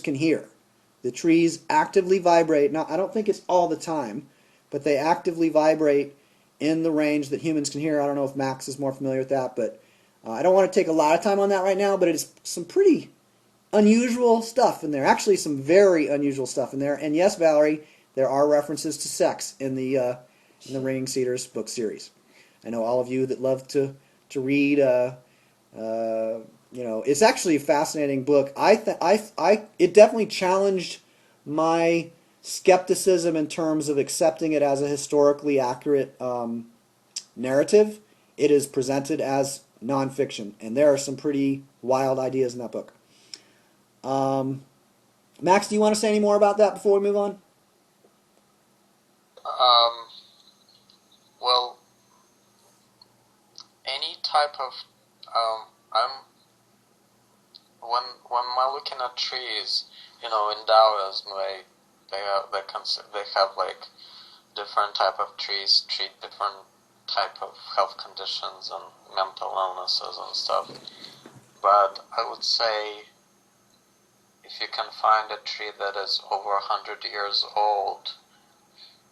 can hear. The trees actively vibrate. Now, I don't think it's all the time, but they actively vibrate in the range that humans can hear. I don't know if Max is more familiar with that, but I don't want to take a lot of time on that right now, but it's some pretty unusual stuff in there. Actually, some very unusual stuff in there. And yes, Valerie, there are references to sex in the Ringing Cedars book series. I know all of you that love to read. It's actually a fascinating book. It definitely challenged my skepticism in terms of accepting it as a historically accurate narrative. It is presented as nonfiction, and there are some pretty wild ideas in that book. Max, do you want to say any more about that before we move on? Um, well, any type of I'm when I'm looking at trees, in Taoism, they have like different type of trees treat different type of health conditions and mental illnesses and stuff. But I would say if you can find a tree that is over 100 years old,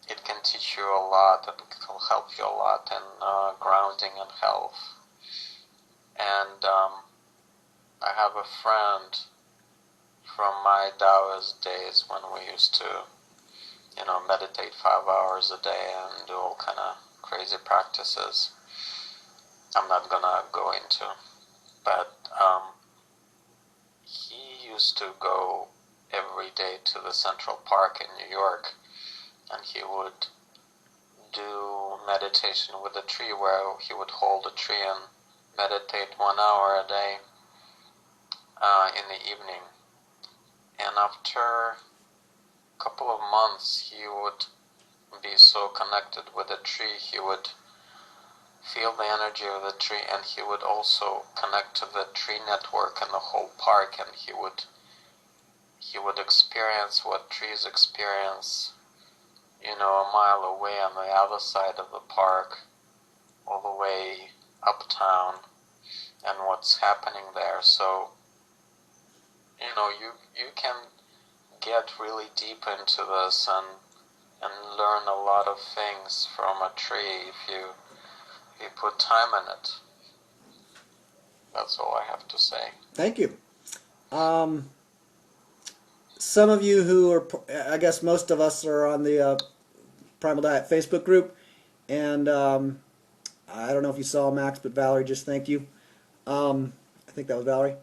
it can teach you a lot and it can help you a lot in grounding and health. And I have a friend from my Taoist days when we used to, meditate 5 hours a day and do all kind of crazy practices. I'm not gonna go into, but he used to go every day to the Central Park in New York, and he would do meditation with a tree where he would hold a tree and meditate 1 hour a day in the evening. And after a couple of months, he would be so connected with the tree, he would feel the energy of the tree, and he would also connect to the tree network in the whole park, and he would experience what trees experience, a mile away on the other side of the park, all the way uptown, and what's happening there. So, you can get really deep into this and learn a lot of things from a tree if you put time in it. That's all I have to say. Thank you. Some of you who are, I guess most of us are on the Primal Diet Facebook group, and I don't know if you saw Max, but Valerie just thanked you. I think that was Valerie.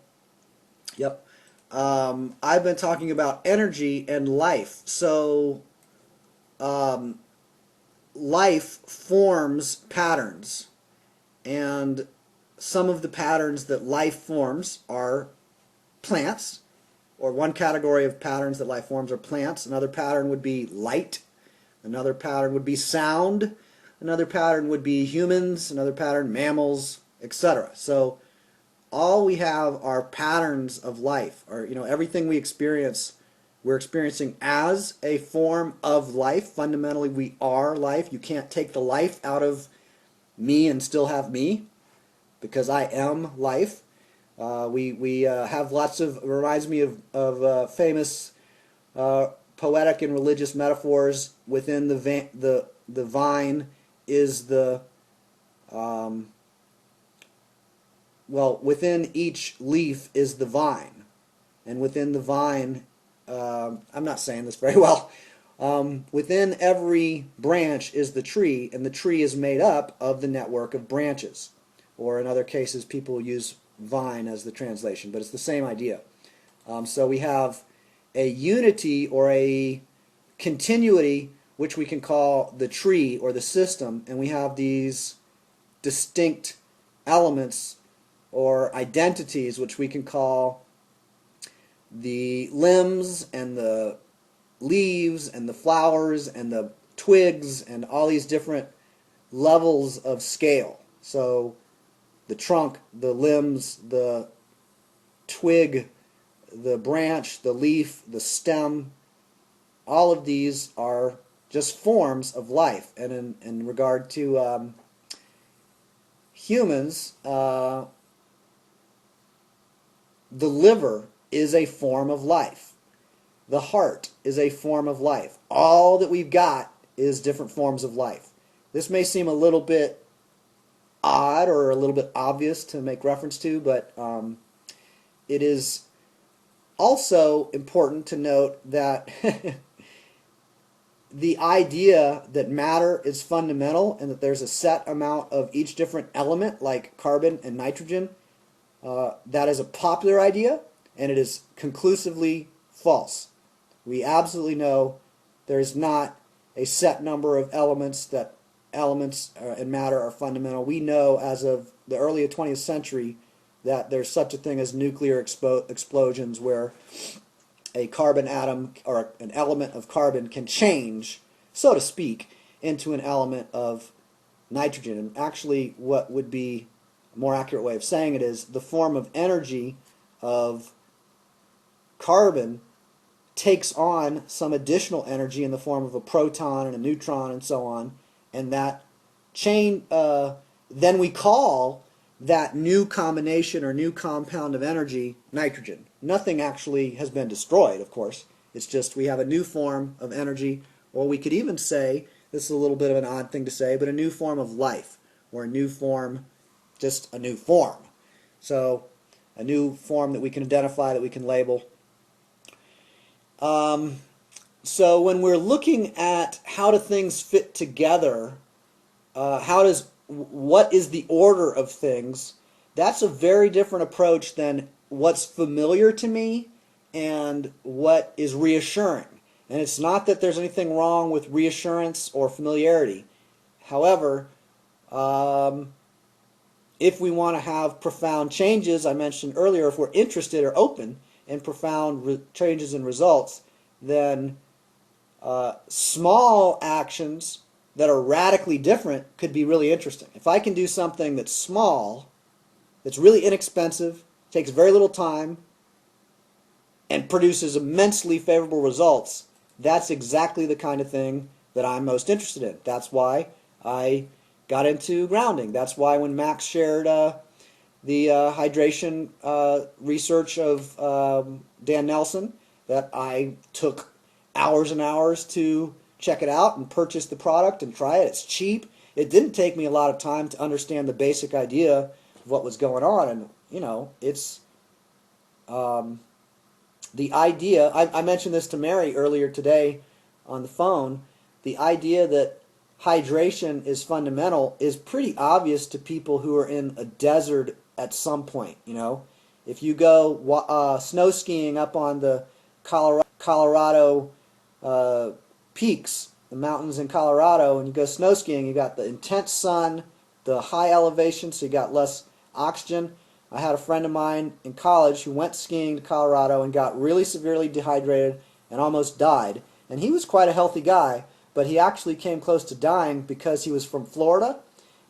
Yep. I've been talking about energy and life. So, life forms patterns, and some of the patterns that life forms are plants, or one category of patterns that life forms are plants. Another pattern would be light. Another pattern would be sound. Another pattern would be humans. Another pattern, mammals, etc. So all we have are patterns of life, or everything we experience, we're experiencing as a form of life. Fundamentally, we are life. You can't take the life out of me and still have me, because I am life. We have lots of, it reminds me of famous poetic and religious metaphors. Within the vine is within each leaf is the vine, and within the vine, I'm not saying this very well, within every branch is the tree, and the tree is made up of the network of branches. Or in other cases, people use vine as the translation, but it's the same idea. So we have a unity or a continuity, which we can call the tree or the system, and we have these distinct elements or identities, which we can call the limbs and the leaves and the flowers and the twigs and all these different levels of scale. So the trunk, the limbs, the twig, the branch, the leaf, the stem, all of these are just forms of life. And in regard to humans, the liver is a form of life. the heart is a form of life. All that we've got is different forms of life. This may seem a little bit odd or a little bit obvious to make reference to, but it is also important to note that the idea that matter is fundamental and that there's a set amount of each different element, like carbon and nitrogen, that is a popular idea, and it is conclusively false. We absolutely know there is not a set number of elements that and matter are fundamental. We know as of the early 20th century that there's such a thing as nuclear explosions where a carbon atom or an element of carbon can change, so to speak, into an element of nitrogen. And actually, what would be a more accurate way of saying it is the form of energy of carbon takes on some additional energy in the form of a proton and a neutron and so on, and that chain, then we call that new combination or new compound of energy nitrogen. Nothing actually has been destroyed, of course. It's just we have a new form of energy, or we could even say, this is a little bit of an odd thing to say, but a new form of life, or a new form, just a new form. So a new form that we can identify, that we can label. So when we're looking at how do things fit together, what is the order of things, that's a very different approach than what's familiar to me and what is reassuring. And it's not that there's anything wrong with reassurance or familiarity. However, if we want to have profound changes, I mentioned earlier, if we're interested or open in profound changes in results, then small actions that are radically different could be really interesting. If I can do something that's small, that's really inexpensive, takes very little time, and produces immensely favorable results, that's exactly the kind of thing that I'm most interested in. That's why I got into grounding. That's why when Max shared the hydration research of Dan Nelson, that I took hours and hours to check it out and purchase the product and try it. It's cheap. It didn't take me a lot of time to understand the basic idea of what was going on. And, you know, it's the idea, I mentioned this to Mary earlier today on the phone, the idea that hydration is fundamental is pretty obvious to people who are in a desert at some point, you know. If you go snow skiing up on the Colorado peaks, the mountains in Colorado, and you go snow skiing, you got the intense sun, the high elevation, so you got less oxygen. I had a friend of mine in college who went skiing to Colorado and got really severely dehydrated and almost died. And he was quite a healthy guy, but he actually came close to dying because he was from Florida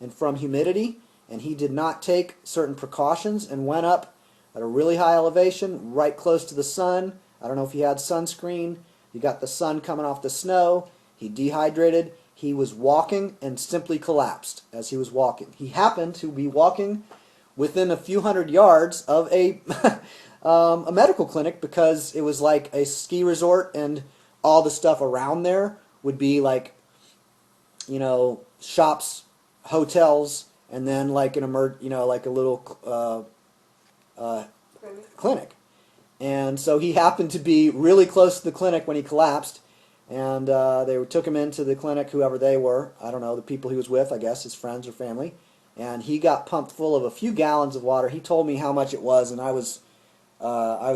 and from humidity, and he did not take certain precautions and went up at a really high elevation, right close to the sun. I don't know if he had sunscreen. You got the sun coming off the snow. He dehydrated. He was walking and simply collapsed as he was walking. He happened to be walking within a few hundred yards of a a medical clinic because it was like a ski resort, and all the stuff around there would be like, you know, shops, hotels, and then like like a little clinic. And so he happened to be really close to the clinic when he collapsed, and they took him into the clinic, whoever they were. I don't know, the people he was with, I guess, his friends or family. And he got pumped full of a few gallons of water. He told me how much it was, and I was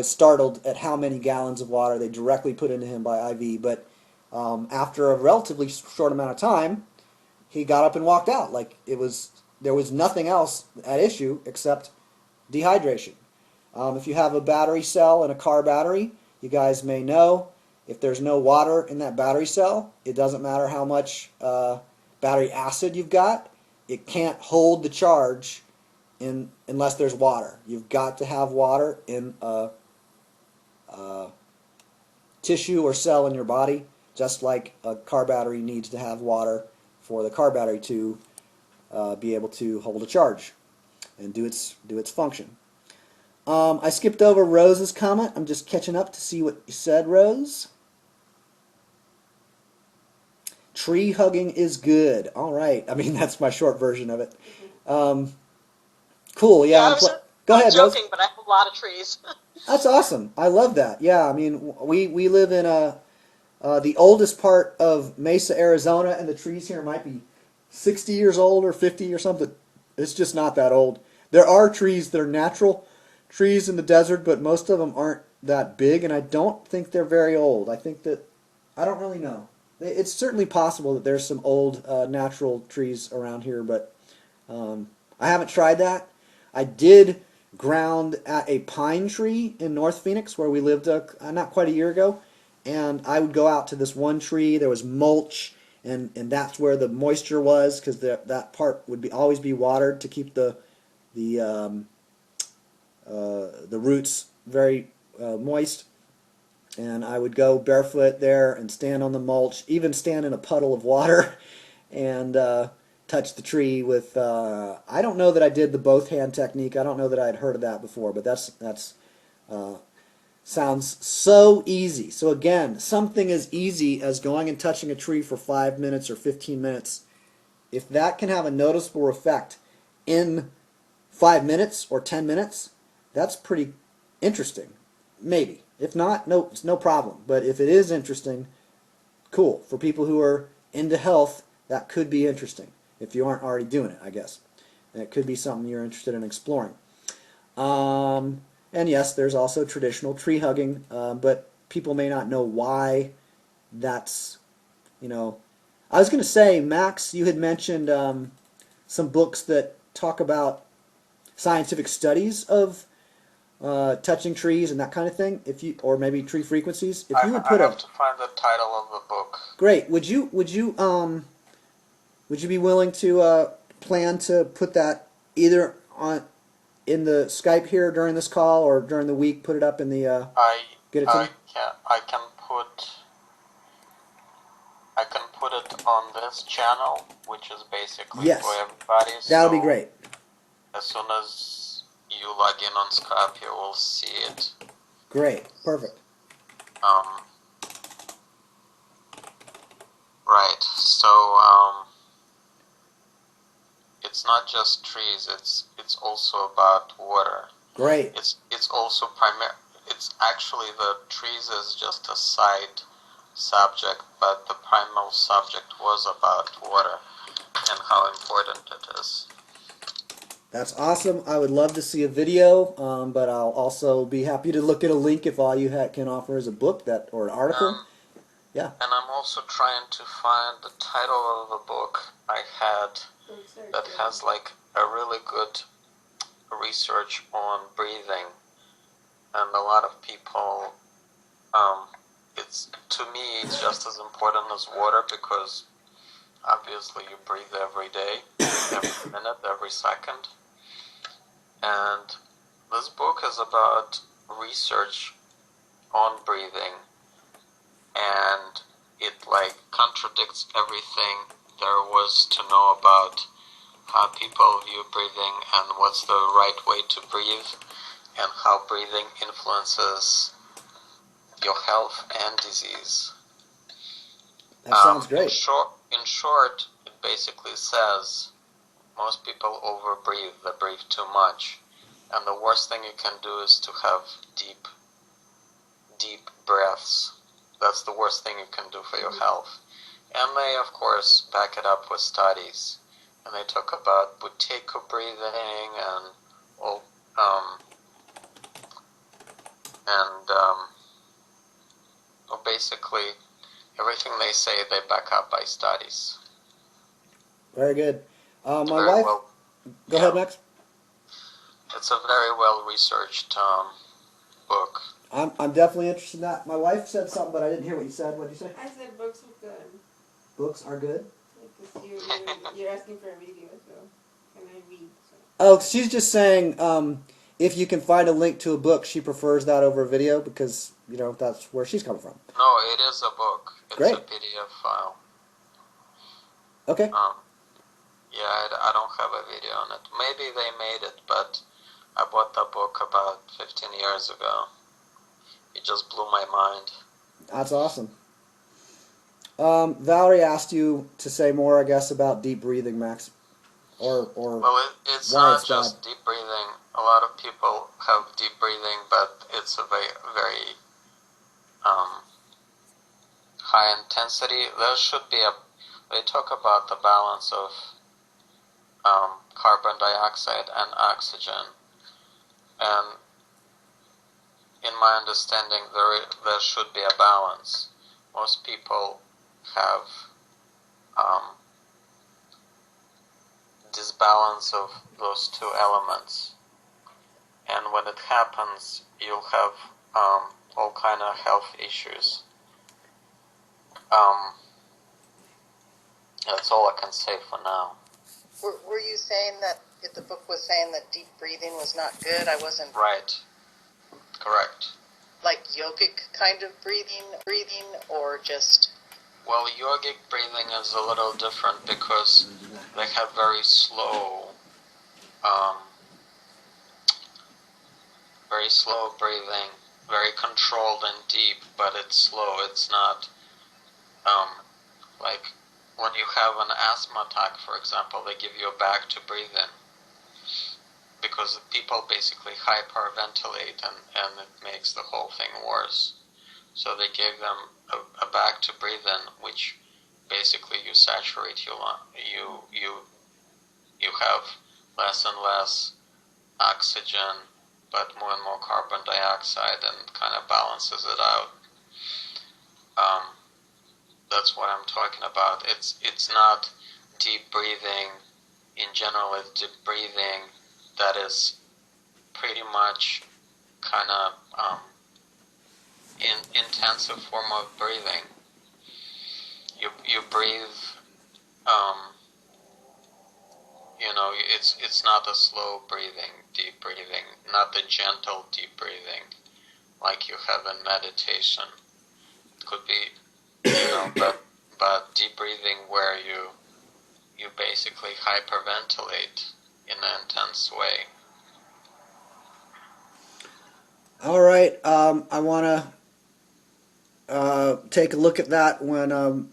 startled at how many gallons of water they directly put into him by IV. But after a relatively short amount of time, he got up and walked out. Like there was nothing else at issue except dehydration. If you have a battery cell and a car battery, you guys may know if there's no water in that battery cell, it doesn't matter how much battery acid you've got. It can't hold the charge unless there's water. You've got to have water in a tissue or cell in your body, just like a car battery needs to have water for the car battery to be able to hold a charge and do its function. I skipped over Rose's comment. I'm just catching up to see what you said, Rose. Tree hugging is good. All right. I mean, that's my short version of it. Um, cool. Yeah. Yeah, I was Go only ahead, Rose. joking, but I have a lot of trees. That's awesome. I love that. Yeah. I mean, we live in the oldest part of Mesa, Arizona, and the trees here might be 60 years old or 50 or something. It's just not that old. There are trees that are natural trees in the desert, but most of them aren't that big, and I don't think they're very old. I think that I don't really know. It's certainly possible that there's some old natural trees around here, but I haven't tried that. I did ground at a pine tree in North Phoenix where we lived not quite a year ago, and I would go out to this one tree. There was mulch, and that's where the moisture was because that part would always be watered to keep the roots very moist. And I would go barefoot there and stand on the mulch, even stand in a puddle of water, and touch the tree with. I don't know that I did the both hand technique. I don't know that I had heard of that before, but that's sounds so easy. So again, something as easy as going and touching a tree for 5 minutes or 15 minutes, if that can have a noticeable effect in 5 minutes or 10 minutes, that's pretty interesting. Maybe. If not, no, it's no problem. But if it is interesting, cool. For people who are into health, that could be interesting. If you aren't already doing it, I guess. And it could be something you're interested in exploring. And yes, there's also traditional tree hugging, but people may not know why that's, I was going to say, Max, you had mentioned some books that talk about scientific studies of touching trees and that kind of thing, or maybe tree frequencies. If you would put I have to find the title of the book. Great. Would you be willing to plan to put that either in the Skype here during this call or during the week? Put it up in the. Get it to me? I can put it on this channel, which is basically Yes. for everybody. That'll be great. As soon as you log in on Skype, you will see it. Great. Perfect. Right. So it's not just trees. It's also about water. Great. It's also It's actually the trees is just a side subject, but the primal subject was about water and how important it is. That's awesome. I would love to see a video, but I'll also be happy to look at a link if all you can offer is a book or an article. Yeah. And I'm also trying to find the title of a book I had that has like a really good research on breathing, and a lot of people. To me, it's just as important as water because obviously you breathe every day, every minute, every second. And this book is about research on breathing, and it like contradicts everything there was to know about how people view breathing and what's the right way to breathe and how breathing influences your health and disease. That sounds great. In short, it basically says most people overbreathe, they breathe too much, and the worst thing you can do is to have deep breaths. That's the worst thing you can do for your health. And they, of course, back it up with studies, and they talk about Buteyko breathing and all, well, basically everything they say they back up by studies. Very good. My wife. Go ahead, Max. It's a very well researched book. I'm definitely interested in that. My wife said something, but I didn't hear what you said. What did you say? I said books are good. Books are good? Because you're asking for a video, so can I read? So. Oh, she's just saying if you can find a link to a book, she prefers that over a video because, that's where she's coming from. No, it is a book. It's Great. a PDF file. Okay. Yeah, I don't have a video on it. Maybe they made it, but I bought that book about 15 years ago. It just blew my mind. That's awesome. Valerie asked you to say more, I guess, about deep breathing, Max, or Well, it's why not it's bad. just deep breathing. A lot of people have deep breathing, but it's a very, very high intensity. There should be a. They talk about the balance of carbon dioxide and oxygen, and in my understanding, there should be a balance. Most people have disbalance of those two elements, and when it happens, you'll have all kind of health issues. That's all I can say for now. Were you saying that if the book was saying that deep breathing was not good? I wasn't. Right. Correct. Like yogic kind of breathing, or just. Well, yogic breathing is a little different because they have very slow breathing, very controlled and deep, but it's slow. It's not like when you have an asthma attack, for example, they give you a bag to breathe in because people basically hyperventilate and it makes the whole thing worse. So they gave them a bag to breathe in, which basically you saturate your lung. You have less and less oxygen, but more and more carbon dioxide, and kind of balances it out. That's what I'm talking about. It's not deep breathing in general. It's deep breathing that is pretty much kind of intensive form of breathing. You breathe. It's not a slow breathing, deep breathing, not the gentle deep breathing like you have in meditation. It could be, but deep breathing where you basically hyperventilate in an intense way. All right, I want to take a look at that when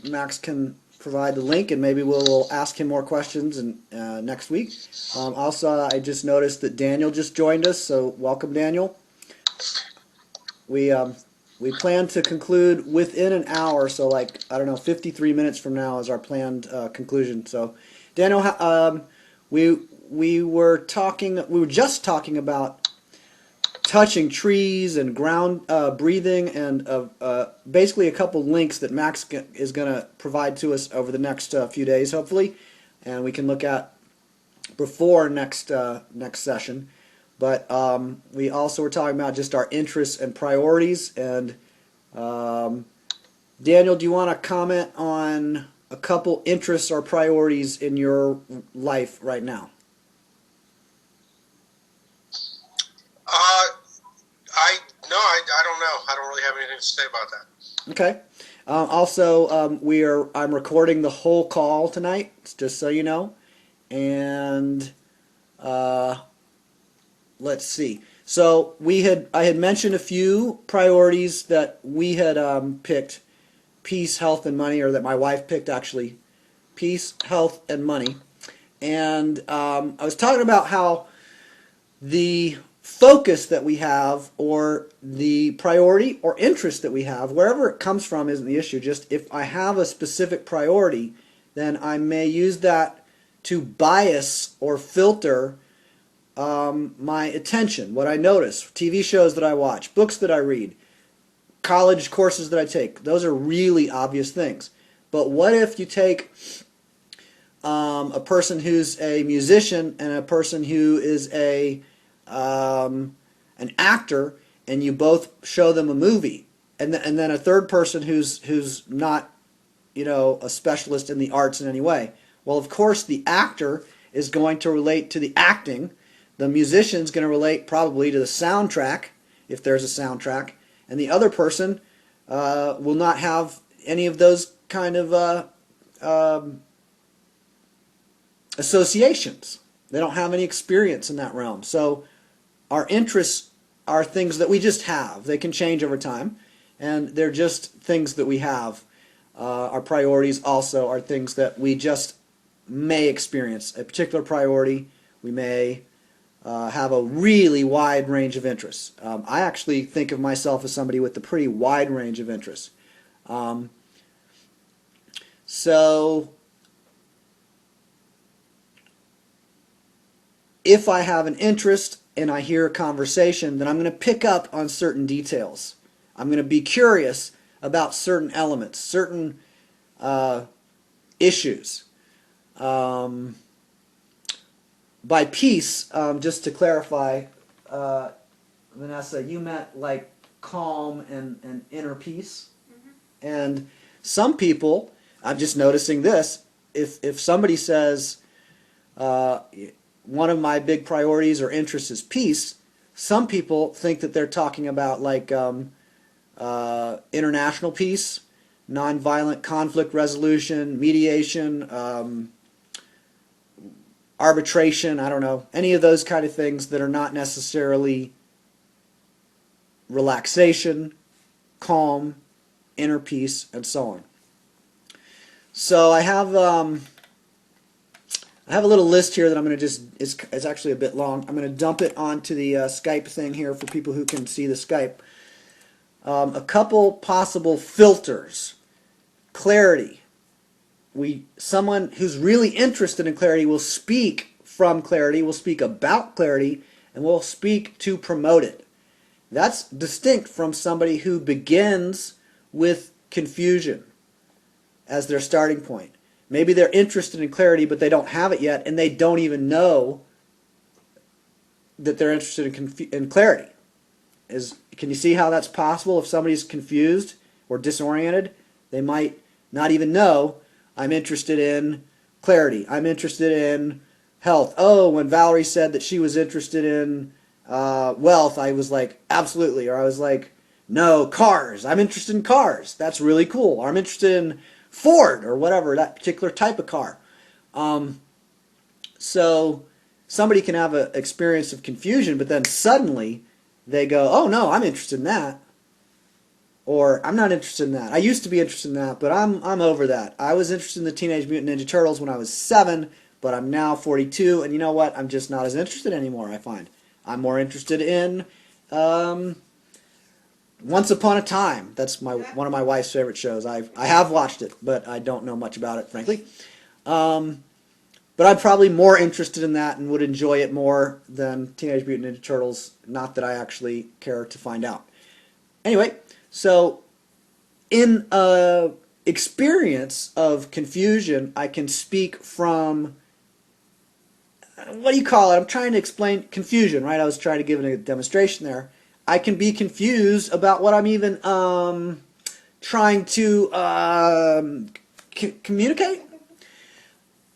Max can provide the link, and maybe we'll ask him more questions next week. Also, I just noticed that Daniel just joined us, so welcome, Daniel. We plan to conclude within an hour, so 53 minutes from now is our planned conclusion. So, Daniel, we were just talking about touching trees and ground breathing, and basically a couple links that Max is going to provide to us over the next few days, hopefully, and we can look at before next session. But we also were talking about just our interests and priorities. And Daniel, do you want to comment on a couple interests or priorities in your life right now? I don't know. I don't really have anything to say about that. Okay. Also, I'm recording the whole call tonight, just so you know. And let's see. So I had mentioned a few priorities that we had picked: peace, health, and money, or that my wife picked actually: peace, health, and money. And I was talking about how the focus that we have, or the priority or interest that we have, wherever it comes from, isn't the issue. Just if I have a specific priority, then I may use that to bias or filter my attention, what I notice, TV shows that I watch, books that I read, college courses that I take. Those are really obvious things. But what if you take a person who's a musician and a person who is an actor, and you both show them a movie, and then a third person who's not, a specialist in the arts in any way? Well, of course, the actor is going to relate to the acting. The musician's going to relate probably to the soundtrack, if there's a soundtrack, and the other person will not have any of those kind of associations. They don't have any experience in that realm. So our interests are things that we just have. They can change over time, and they're just things that we have. Our priorities also are things that we just may experience. A particular priority, we may have a really wide range of interests. I actually think of myself as somebody with a pretty wide range of interests. So if I have an interest and I hear a conversation, then I'm going to pick up on certain details. I'm going to be curious about certain elements, certain issues. By peace, just to clarify, Vanessa, you meant like calm and inner peace. And some people, I'm just noticing this, if somebody says one of my big priorities or interests is peace, some people think that they're talking about like international peace, nonviolent conflict resolution, mediation, arbitration, I don't know, any of those kind of things that are not necessarily relaxation, calm, inner peace, and so on. So I have a little list here that I'm going to just, it's actually a bit long. I'm going to dump it onto the Skype thing here for people who can see the Skype. A couple possible filters. Clarity. Someone who's really interested in clarity will speak from clarity, will speak about clarity, and will speak to promote it. That's distinct from somebody who begins with confusion as their starting point. Maybe they're interested in clarity, but they don't have it yet, and they don't even know that they're interested in clarity. Can you see how that's possible? If somebody's confused or disoriented, they might not even know, I'm interested in clarity. I'm interested in health. Oh, when Valerie said that she was interested in wealth, I was like, absolutely. Or I was like, no, cars. I'm interested in cars. That's really cool. Or I'm interested in Ford or whatever, that particular type of car. So somebody can have an experience of confusion, but then suddenly they go, oh no, I'm interested in that. Or I'm not interested in that. I used to be interested in that, but I'm over that. I was interested in the Teenage Mutant Ninja Turtles when I was 7, but I'm now 42, and you know what? I'm just not as interested anymore, I find. I'm more interested in Once Upon a Time. That's one of my wife's favorite shows. I have watched it, but I don't know much about it, frankly. But I'm probably more interested in that and would enjoy it more than Teenage Mutant Ninja Turtles. Not that I actually care to find out. Anyway, so in experience of confusion, I can speak from, what do you call it? I'm trying to explain confusion, right? I was trying to give a demonstration there. I can be confused about what I'm even trying to communicate.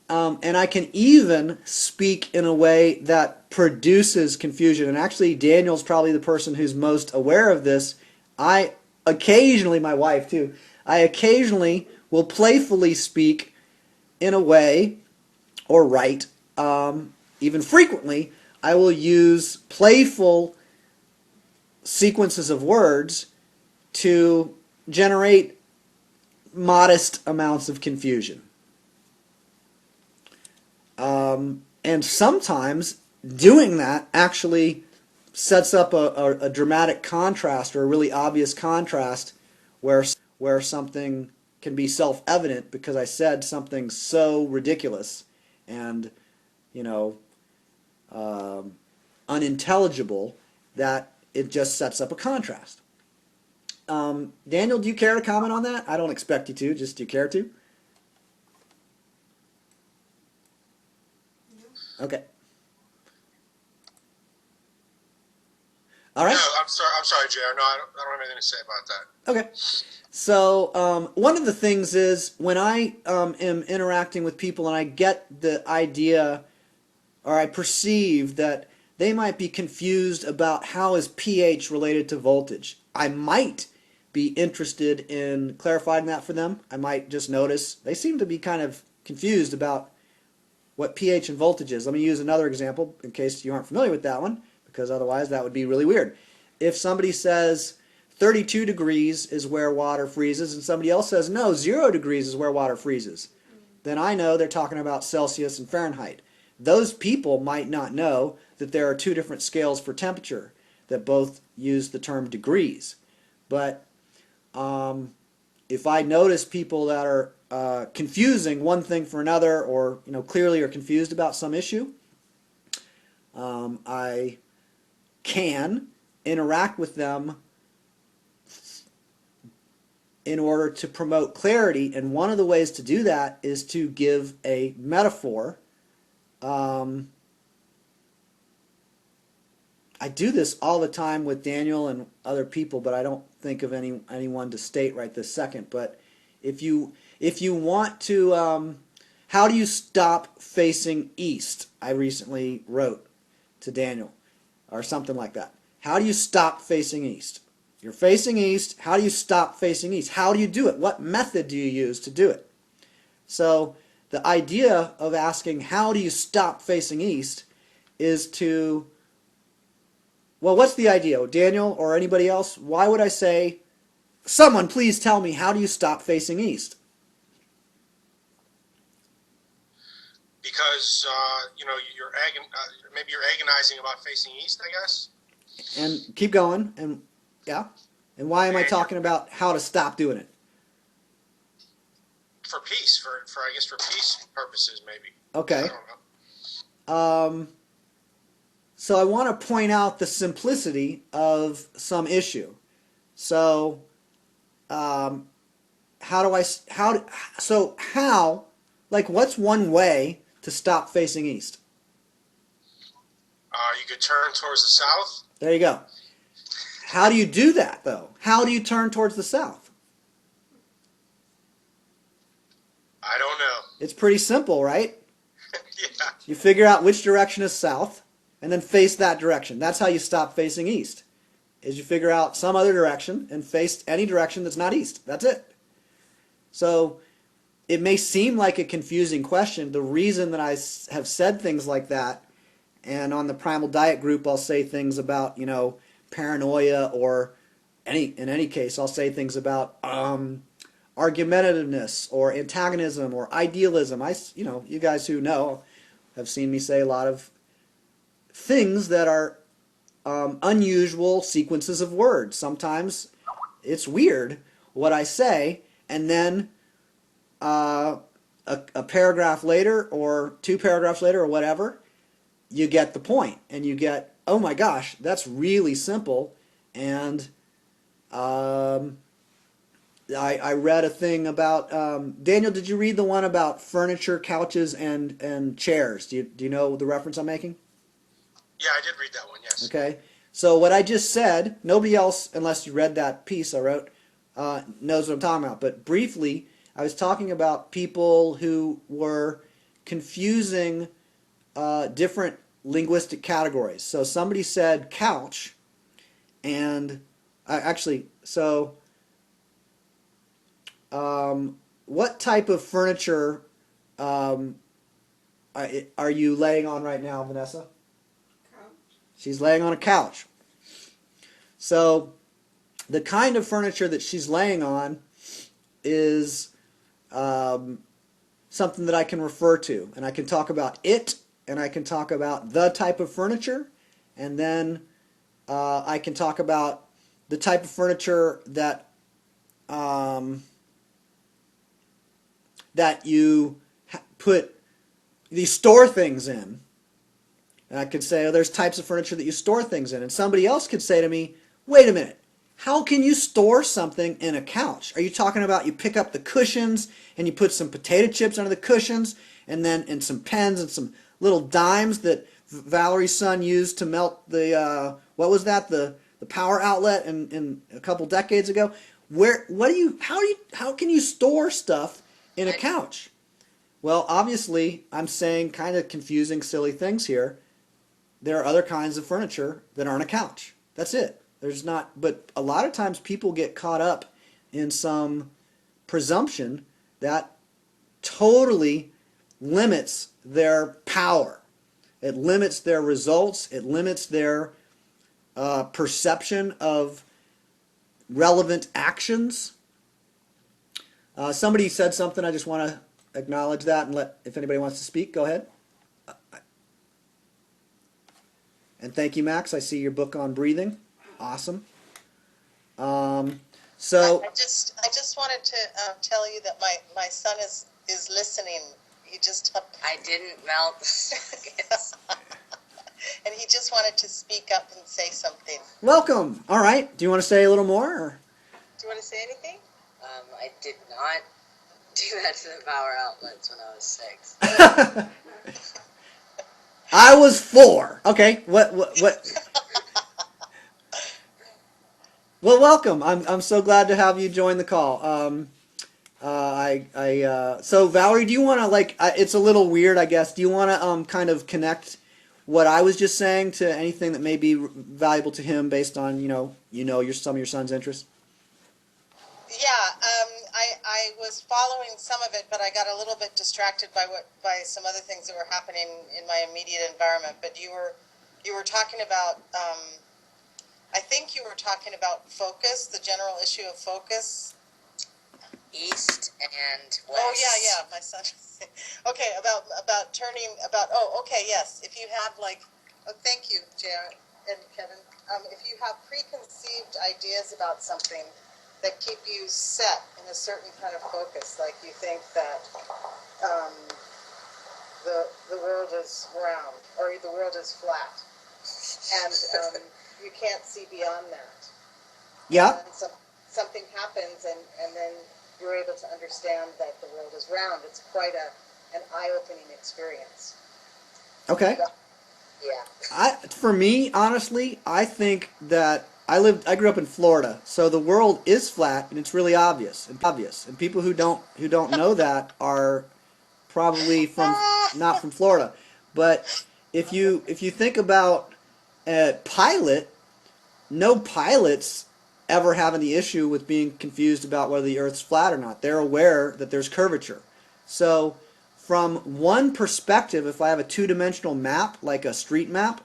And I can even speak in a way that produces confusion. And actually, Daniel's probably the person who's most aware of this. I occasionally, my wife too, I occasionally will playfully speak in a way, or write, even frequently, I will use playful sequences of words to generate modest amounts of confusion. And sometimes doing that actually sets up a dramatic contrast, or a really obvious contrast, where something can be self-evident because I said something so ridiculous and, unintelligible that it just sets up a contrast. Daniel, do you care to comment on that? I don't expect you to, just do you care to? Okay. All right. No, I'm sorry, JR. No, I don't have anything to say about that. Okay. So one of the things is when I am interacting with people and I get the idea, or I perceive that they might be confused about how is pH related to voltage, I might be interested in clarifying that for them. I might just notice they seem to be kind of confused about what pH and voltage is. Let me use another example in case you aren't familiar with that one, because otherwise that would be really weird. If somebody says 32 degrees is where water freezes and somebody else says no, 0 degrees is where water freezes, then I know they're talking about Celsius and Fahrenheit. Those people might not know that there are two different scales for temperature that both use the term degrees. But if I notice people that are confusing one thing for another, or clearly are confused about some issue, I can interact with them in order to promote clarity, and one of the ways to do that is to give a metaphor. I do this all the time with Daniel and other people, but I don't think of anyone to state right this second. But if you want to, how do you stop facing east? I recently wrote to Daniel, or something like that. How do you stop facing east? You're facing east. How do you stop facing east? How do you do it? What method do you use to do it? So the idea of asking how do you stop facing east is to, well, what's the idea? Daniel or anybody else? Why would I say, someone please tell me, how do you stop facing east? Because maybe you're agonizing about facing east, I guess. And keep going. And yeah. And why am I talking about how to stop doing it? For peace, for peace purposes, maybe. Okay. I don't know. So I want to point out the simplicity of some issue. So, how, what's one way to stop facing east? You could turn towards the south. There you go. How do you do that, though? How do you turn towards the south? I don't know. It's pretty simple, right? Yeah. You figure out which direction is south, and then face that direction. That's how you stop facing east, is you figure out some other direction and face any direction that's not east. That's it. So it may seem like a confusing question. The reason that I have said things like that, and on the Primal Diet group I'll say things about, paranoia, or in any case I'll say things about argumentativeness or antagonism or idealism. You guys who know have seen me say a lot of things that are unusual sequences of words. Sometimes it's weird what I say, and then a paragraph later or 2 paragraphs later or whatever, you get the point, and you get, oh my gosh, that's really simple. And I read a thing about Daniel. Did you read the one about furniture, couches, and chairs? Do you know the reference I'm making? Yeah, I did read that one. Yes. Okay. So what I just said, nobody else, unless you read that piece I wrote, knows what I'm talking about. But briefly, I was talking about people who were confusing different linguistic categories. So somebody said couch, and what type of furniture are you laying on right now, Vanessa? Couch. She's laying on a couch. So the kind of furniture that she's laying on is something that I can refer to, and I can talk about it, and I can talk about the type of furniture, and then I can talk about the type of furniture that that you store things in. And I could say, oh, there's types of furniture that you store things in. And somebody else could say to me, wait a minute, how can you store something in a couch? Are you talking about you pick up the cushions and you put some potato chips under the cushions and some pens and some little dimes that Valerie's son used to melt the, what was that, the power outlet in a couple decades ago? How can you store stuff in a couch? Well, obviously, I'm saying kind of confusing, silly things here. There are other kinds of furniture that aren't a couch. That's it. There's not, but a lot of times people get caught up in some presumption that totally limits their power. It limits their results. It limits their perception of relevant actions. Somebody said something. I just want to acknowledge that and if anybody wants to speak, go ahead. And thank you, Max. I see your book on breathing. Awesome. So I just wanted to tell you that my son is listening. He just I didn't melt the circuits. and he just wanted to speak up and say something. welcome. All right. Do you want to say a little more? Or? Do you want to say anything? I did not do that to the power outlets when I was 6. I was 4. Okay. What? Well, welcome. I'm so glad to have you join the call. So Valerie, do you want to it's a little weird, I guess. Do you want to kind of connect what I was just saying to anything that may be valuable to him based on some of your son's interests? Yeah, I was following some of it, but I got a little bit distracted by some other things that were happening in my immediate environment. But you were talking about. I think you were talking about focus, the general issue of focus. East and west. Oh yeah, my son. Okay, about turning about. Oh, okay, yes. If you have thank you, Jared and Kevin. If you have preconceived ideas about something that keep you set in a certain kind of focus, like you think that the world is round or the world is flat, and you can't see beyond that. Yeah. And then something happens, and then you're able to understand that the world is round. It's quite an eye-opening experience. Okay. Yeah. For me, honestly, I think that I grew up in Florida, so the world is flat and it's really obvious. And people who don't know that are probably not from Florida. But if you think about a pilot, no pilots ever have any issue with being confused about whether the Earth's flat or not. They're aware that there's curvature. So from one perspective, if I have a two-dimensional map, like a street map,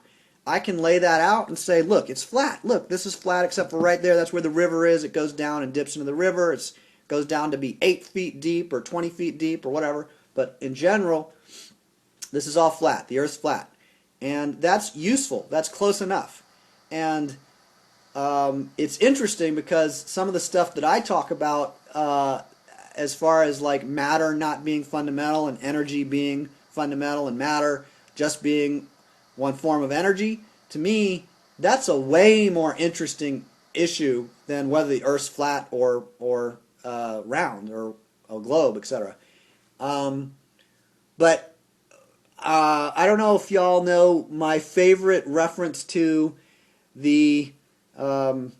I can lay that out and say, look, it's flat. Look, this is flat except for right there. That's where the river is. It goes down and dips into the river. It goes down to be 8 feet deep or 20 feet deep or whatever. But in general, this is all flat. The Earth's flat. And that's useful. That's close enough. And it's interesting because some of the stuff that I talk about as far as like matter not being fundamental and energy being fundamental and matter just being one form of energy, to me, that's a way more interesting issue than whether the Earth's flat or round or a globe, etc. But I don't know if y'all know my favorite reference to what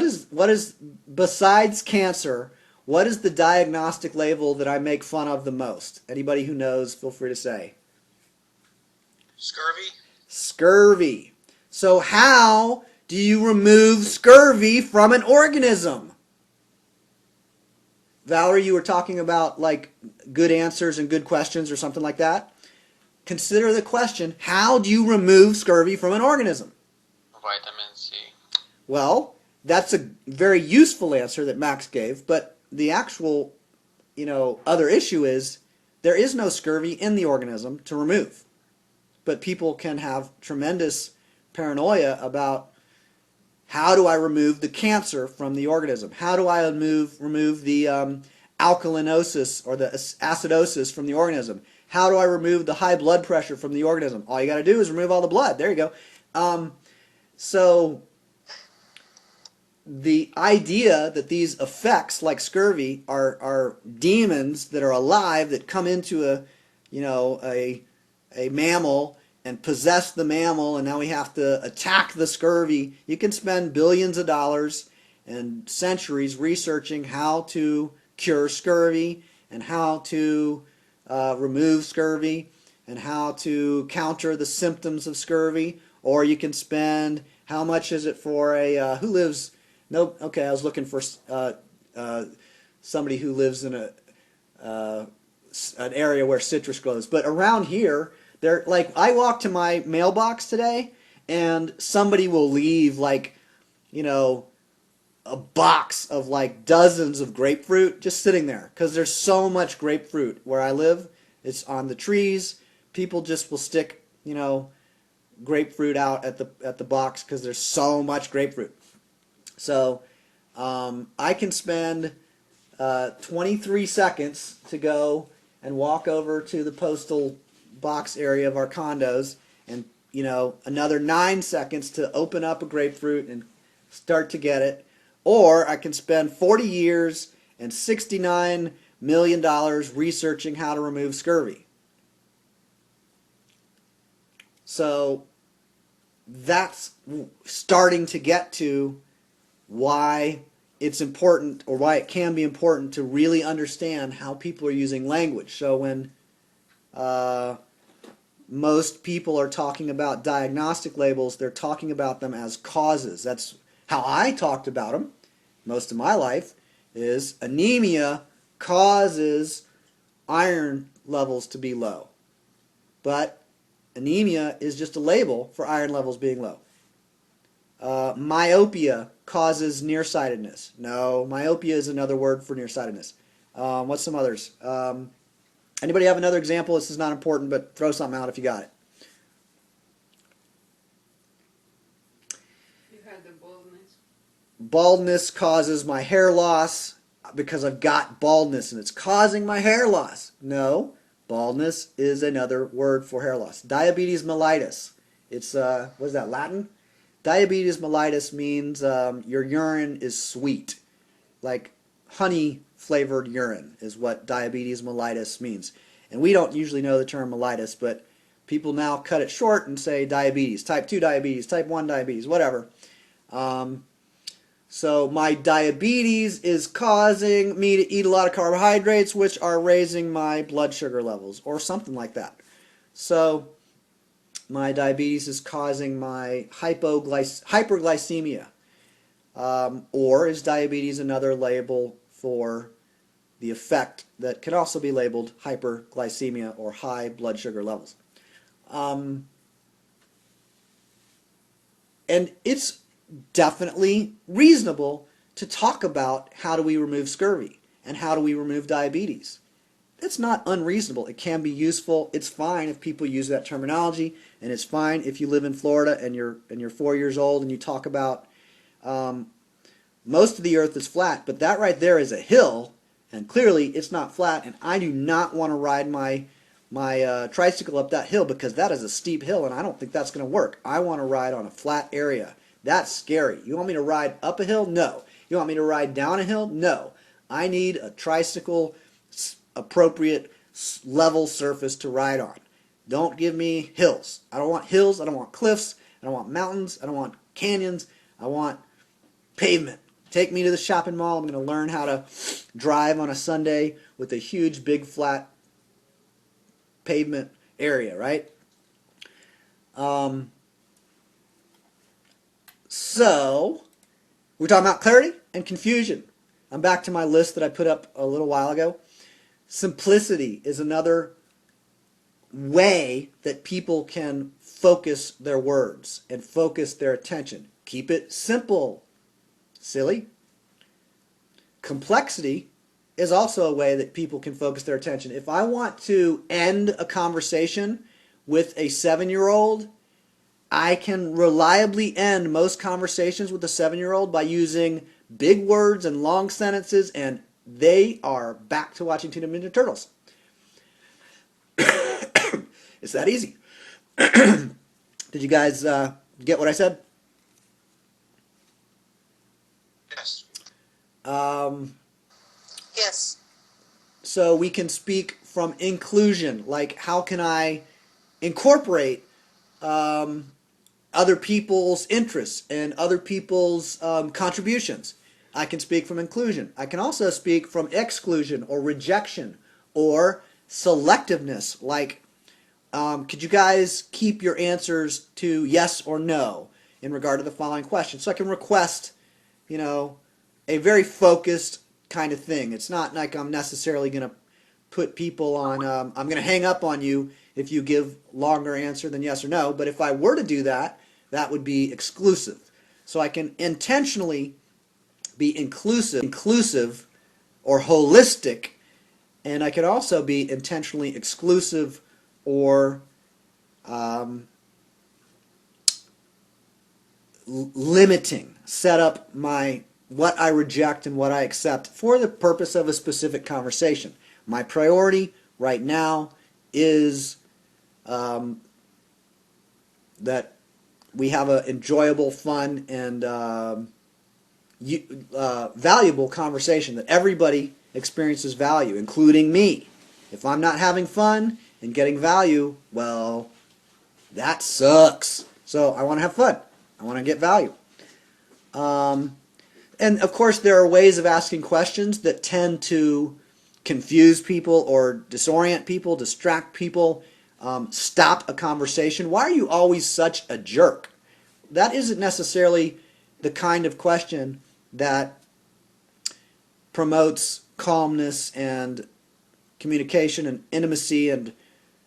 is besides cancer, what is the diagnostic label that I make fun of the most? Anybody who knows, feel free to say. Scurvy? Scurvy. So how do you remove scurvy from an organism? Valerie, you were talking about like good answers and good questions or something like that. Consider the question, how do you remove scurvy from an organism? Vitamin C. Well, that's a very useful answer that Max gave, but the actual, other issue is there is no scurvy in the organism to remove. But people can have tremendous paranoia about how do I remove the cancer from the organism? How do I remove the alkalinosis or the acidosis from the organism? How do I remove the high blood pressure from the organism? All you got to do is remove all the blood. There you go. So the idea that these effects like scurvy are demons that are alive that come into a mammal and possess the mammal, and now we have to attack the scurvy. You can spend billions of dollars and centuries researching how to cure scurvy and how to remove scurvy and how to counter the symptoms of scurvy. Or you can spend, how much is it for I was looking for somebody who lives in an area where citrus grows. But around here, there, like, I walked to my mailbox today, and somebody will leave, like, you know, a box of like dozens of grapefruit just sitting there because there's so much grapefruit where I live. It's on the trees. People just will stick, you know, grapefruit out at the box because there's so much grapefruit. So I can spend 23 seconds to go and walk over to the postal box area of our condos, and you know, another 9 seconds to open up a grapefruit and start to get it. Or I can spend 40 years and $69 million researching how to remove scurvy. So that's starting to get to why it's important, or why it can be important, to really understand how people are using language. So when most people are talking about diagnostic labels, they're talking about them as causes. That's how I talked about them most of my life, is anemia causes iron levels to be low. But anemia is just a label for iron levels being low. Myopia causes nearsightedness. No, myopia is another word for nearsightedness. What's some others? Anybody have another example? This is not important, but throw something out if you got it. You had the baldness. Baldness causes my hair loss because I've got baldness and it's causing my hair loss. No, baldness is another word for hair loss. Diabetes mellitus. It's, what is that, Latin? Diabetes mellitus means your urine is sweet. Like honey flavored urine is what diabetes mellitus means. And we don't usually know the term mellitus, but people now cut it short and say diabetes, type 2 diabetes, type 1 diabetes, whatever. So my diabetes is causing me to eat a lot of carbohydrates, which are raising my blood sugar levels, or something like that. So my diabetes is causing my hyperglycemia. Or is diabetes another label for the effect that can also be labeled hyperglycemia or high blood sugar levels? And it's definitely reasonable to talk about how do we remove scurvy and how do we remove diabetes. It's not unreasonable. It can be useful. It's fine if people use that terminology, and it's fine if you live in Florida and you're 4 years old and you talk about most of the earth is flat, but that right there is a hill, and clearly it's not flat, and I do not want to ride my tricycle up that hill because that is a steep hill, and I don't think that's going to work. I want to ride on a flat area. That's scary. You want me to ride up a hill? No. You want me to ride down a hill? No. I need a tricycle appropriate level surface to ride on. Don't give me hills. I don't want hills. I don't want cliffs. I don't want mountains. I don't want canyons. I want pavement. Take me to the shopping mall. I'm going to learn how to drive on a Sunday with a huge, big, flat pavement area, right? So, we're talking about clarity and confusion. I'm back to my list that I put up a little while ago. Simplicity is another way that people can focus their words and focus their attention. Keep it simple. Silly. Complexity is also a way that people can focus their attention. If I want to end a conversation with a 7-year-old, I can reliably end most conversations with a 7-year-old by using big words and long sentences, and they are back to watching Teenage Mutant Ninja Turtles. It's that easy. Did you guys get what I said? Yes. Yes. So we can speak from inclusion, like how can I incorporate other people's interests and other people's contributions. I can speak from inclusion. I can also speak from exclusion or rejection or selectiveness, like could you guys keep your answers to yes or no in regard to the following question? So I can request, a very focused kind of thing. It's not like I'm necessarily going to put people on, I'm going to hang up on you if you give longer answer than yes or no. But if I were to do that, that would be exclusive. So I can intentionally be inclusive or holistic, and I could also be intentionally exclusive or limiting, set up my what I reject and what I accept for the purpose of a specific conversation. My priority right now is that we have an enjoyable, fun, and valuable conversation, that everybody experiences value, including me. If I'm not having fun and getting value, well, that sucks. So I want to have fun. I want to get value. And of course, there are ways of asking questions that tend to confuse people or disorient people, distract people, stop a conversation. Why are you always such a jerk? That isn't necessarily the kind of question that promotes calmness and communication and intimacy and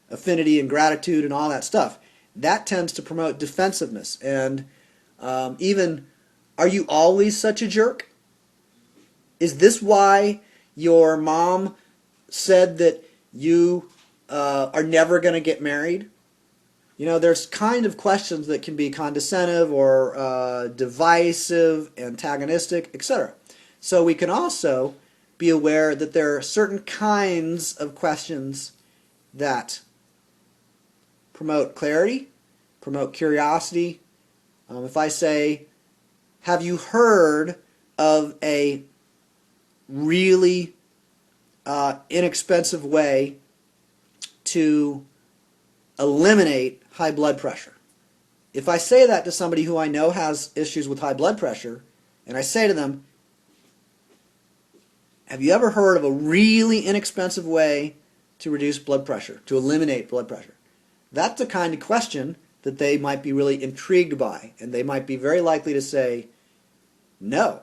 affinity and gratitude and all that stuff. That tends to promote defensiveness. And even, are you always such a jerk? Is this why your mom said that you are never going to get married? You know, there's kind of questions that can be condescending or divisive, antagonistic, etc. So we can also be aware that there are certain kinds of questions that promote clarity, promote curiosity. If I say, have you heard of a really inexpensive way to eliminate high blood pressure? If I say that to somebody who I know has issues with high blood pressure, and I say to them, have you ever heard of a really inexpensive way to reduce blood pressure, to eliminate blood pressure? That's the kind of question that they might be really intrigued by, and they might be very likely to say, no,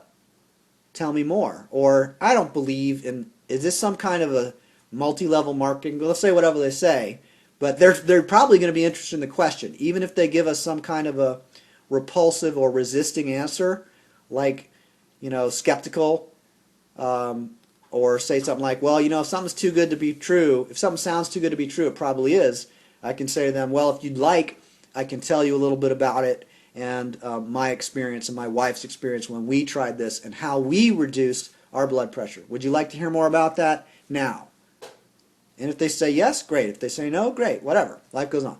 tell me more. Or, I don't believe in, is this some kind of a multi-level marketing? Let's say whatever they say, but they're probably going to be interested in the question, even if they give us some kind of a repulsive or resisting answer, like, skeptical, or say something like, well, if something's too good to be true, if something sounds too good to be true, it probably is. I can say to them, well, if you'd like, I can tell you a little bit about it, and my experience and my wife's experience when we tried this and how we reduced our blood pressure. Would you like to hear more about that now? And if they say yes, great. If they say no, great. Whatever. Life goes on.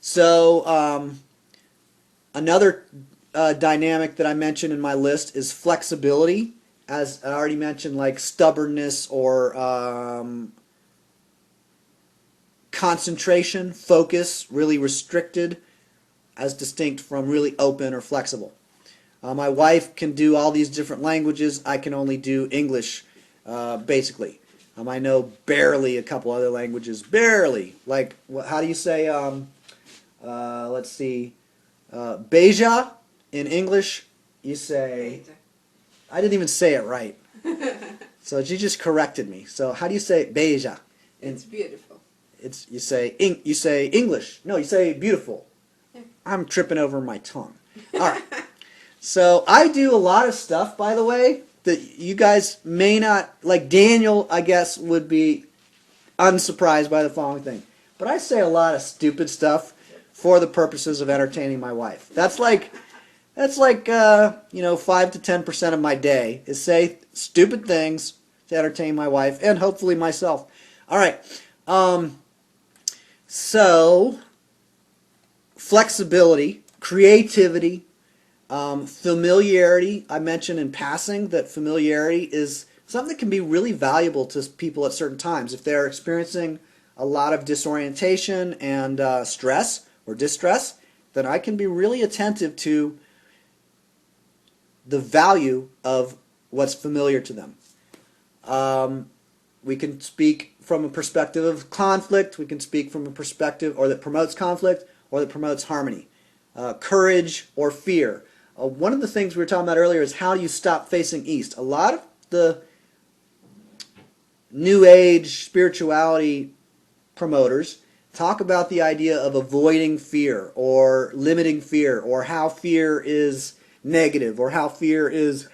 So another dynamic that I mentioned in my list is flexibility. As I already mentioned, like stubbornness or concentration, focus, really restricted, as distinct from really open or flexible. My wife can do all these different languages. I can only do English, basically. I know barely a couple other languages. Barely. Like, how do you say, let's see, beija in English? You say, I didn't even say it right. So she just corrected me. So how do you say beija? It's beautiful. You say English. No, you say beautiful. I'm tripping over my tongue. All right. So I do a lot of stuff, by the way, that you guys may not, like Daniel, I guess, would be unsurprised by the following thing. But I say a lot of stupid stuff for the purposes of entertaining my wife. That's like 5 to 10% of my day is say stupid things to entertain my wife and hopefully myself. All right. So flexibility, creativity, familiarity. I mentioned in passing that familiarity is something that can be really valuable to people at certain times. If they're experiencing a lot of disorientation and stress or distress, then I can be really attentive to the value of what's familiar to them. We can speak from a perspective of conflict. We can speak from a perspective or that promotes conflict or that promotes harmony. Courage or fear. One of the things we were talking about earlier is how do you stop facing east. A lot of the New Age spirituality promoters talk about the idea of avoiding fear or limiting fear or how fear is negative or how fear is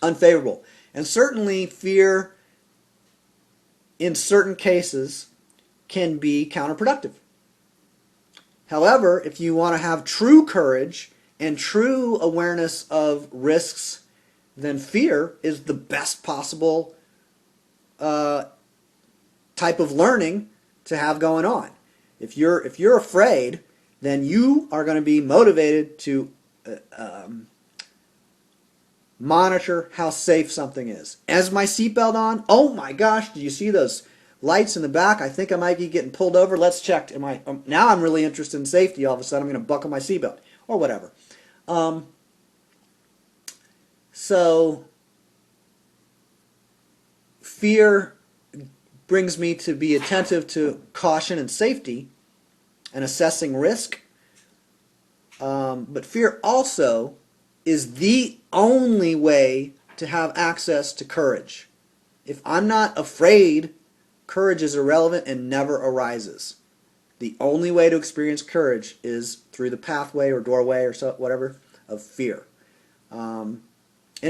unfavorable. And certainly fear in certain cases can be counterproductive. However, if you want to have true courage and true awareness of risks, then fear is the best possible type of learning to have going on. If you're afraid, then you are going to be motivated to monitor how safe something is. Is my seatbelt on? Oh my gosh, did you see those lights in the back? I think I might be getting pulled over. Let's check. Now I'm really interested in safety. All of a sudden I'm going to buckle my seatbelt or whatever. So fear brings me to be attentive to caution and safety and assessing risk. But fear also is the only way to have access to courage. If I'm not afraid, courage is irrelevant and never arises. The only way to experience courage is through the pathway or doorway or whatever of fear. And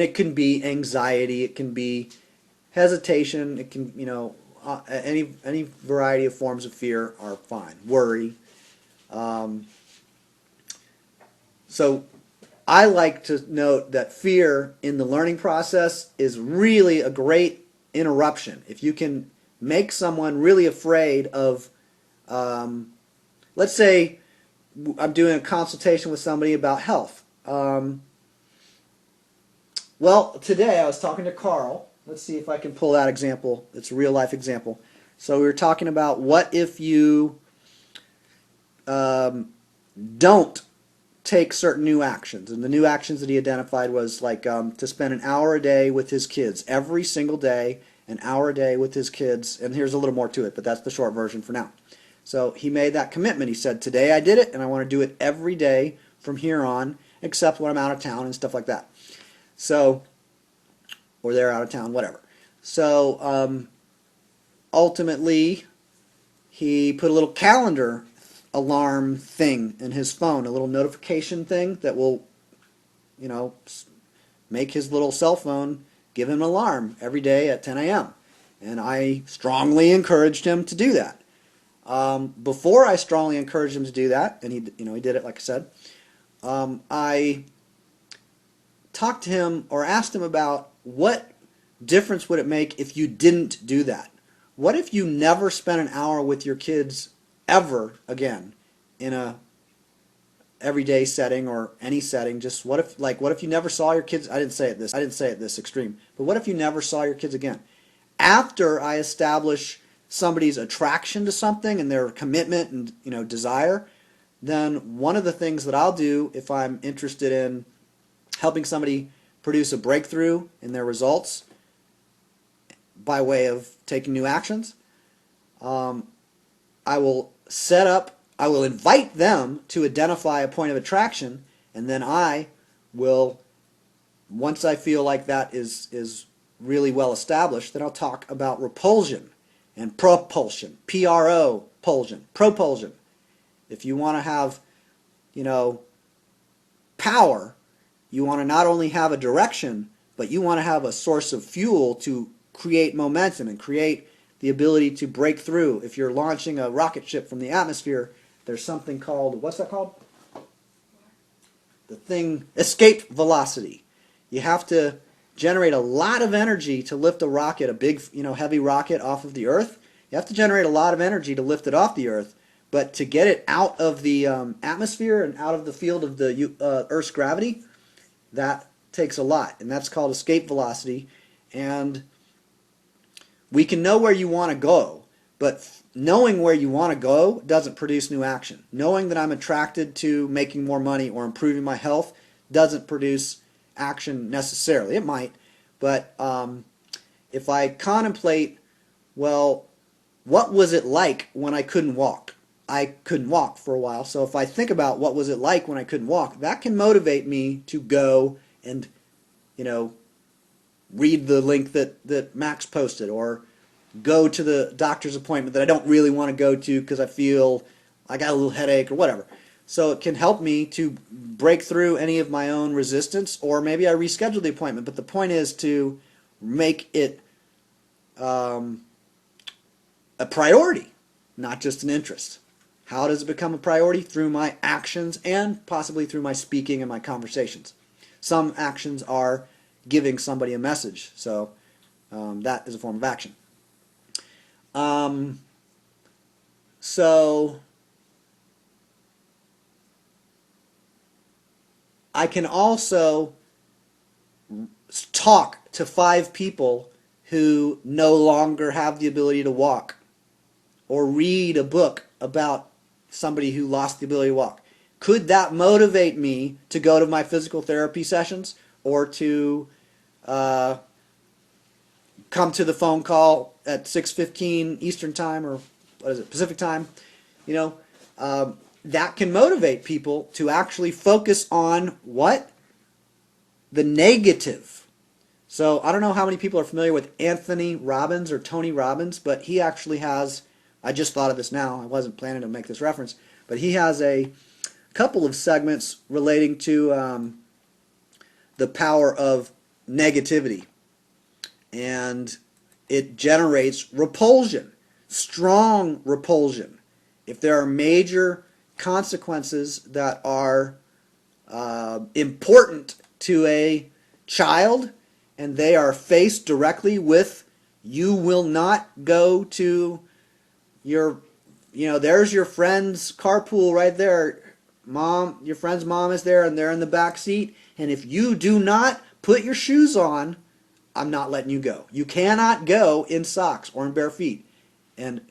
it can be anxiety, it can be hesitation, it can, any variety of forms of fear are fine. Worry. So I like to note that fear in the learning process is really a great interruption. If you can make someone really afraid of, let's say I'm doing a consultation with somebody about health. Well, today I was talking to Carl. Let's see if I can pull that example. It's a real life example. So we were talking about what if you don't take certain new actions. And the new actions that he identified was like to spend an hour a day with his kids. Every single day, an hour a day with his kids. And here's a little more to it, but that's the short version for now. So he made that commitment. He said, today I did it, and I want to do it every day from here on, except when I'm out of town and stuff like that. So, or they're out of town, whatever. So, ultimately, he put a little calendar alarm thing in his phone, a little notification thing that will, make his little cell phone give him an alarm every day at 10 a.m. And I strongly encouraged him to do that. Before I strongly encouraged him to do that, and he did it like I said, I talked to him or asked him about what difference would it make if you didn't do that. What if you never spent an hour with your kids ever again in a everyday setting or any setting? Just what if you never saw your kids? I didn't say it this extreme, but what if you never saw your kids again? After I establish somebody's attraction to something and their commitment and desire, then one of the things that I'll do if I'm interested in helping somebody produce a breakthrough in their results by way of taking new actions, I will invite them to identify a point of attraction, and then I will, once I feel like that is really well established, then I'll talk about repulsion and propulsion, propulsion. If you want to have, power, you want to not only have a direction, but you want to have a source of fuel to create momentum and create the ability to break through. If you're launching a rocket ship from the atmosphere, there's something called, what's that called? The thing, escape velocity. You have to generate a lot of energy to lift a rocket, a big, heavy rocket off of the Earth. You have to generate a lot of energy to lift it off the Earth, but to get it out of the atmosphere and out of the field of the Earth's gravity, that takes a lot, and that's called escape velocity. And we can know where you want to go, but knowing where you want to go doesn't produce new action. Knowing that I'm attracted to making more money or improving my health doesn't produce action necessarily. It might, but if I contemplate, well, what was it like when I couldn't walk? I couldn't walk for a while, so if I think about what was it like when I couldn't walk, that can motivate me to go and, read the link that Max posted, or go to the doctor's appointment that I don't really want to go to because I feel I got a little headache or whatever. So it can help me to break through any of my own resistance, or maybe I reschedule the appointment. But the point is to make it a priority, not just an interest. How does it become a priority? Through my actions and possibly through my speaking and my conversations. Some actions are giving somebody a message, so that is a form of action. So I can also talk to 5 people who no longer have the ability to walk, or read a book about somebody who lost the ability to walk. Could that motivate me to go to my physical therapy sessions, or to come to the phone call at 6:15 Eastern Time, or what is it, Pacific Time? You know, that can motivate people to actually focus on what? The negative. So I don't know how many people are familiar with Anthony Robbins or Tony Robbins, but he actually has, I just thought of this now, I wasn't planning to make this reference, but he has a couple of segments relating to the power of negativity. And it generates repulsion, strong repulsion. If there are major consequences that are important to a child, and they are faced directly with, you will not go to your, there's your friend's carpool right there. Mom, your friend's mom is there, and they're in the back seat. And if you do not put your shoes on, I'm not letting you go. You cannot go in socks or in bare feet. And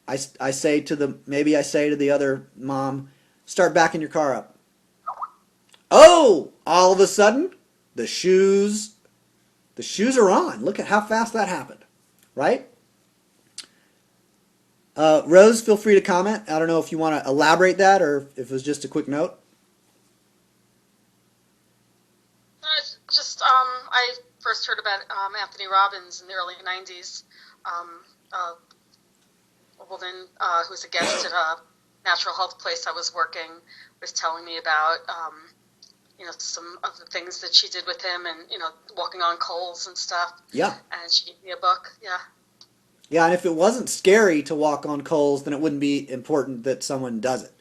I say to the other mom, start backing your car up. Oh, all of a sudden, the shoes are on. Look at how fast that happened, right? Rose, feel free to comment. I don't know if you want to elaborate that or if it was just a quick note. I first heard about Anthony Robbins in the early 90s. A woman who's a guest at a natural health place I was working was telling me about some of the things that she did with him, and walking on coals and stuff. Yeah. And she gave me a book. Yeah. Yeah, and if it wasn't scary to walk on coals, then it wouldn't be important that someone does it.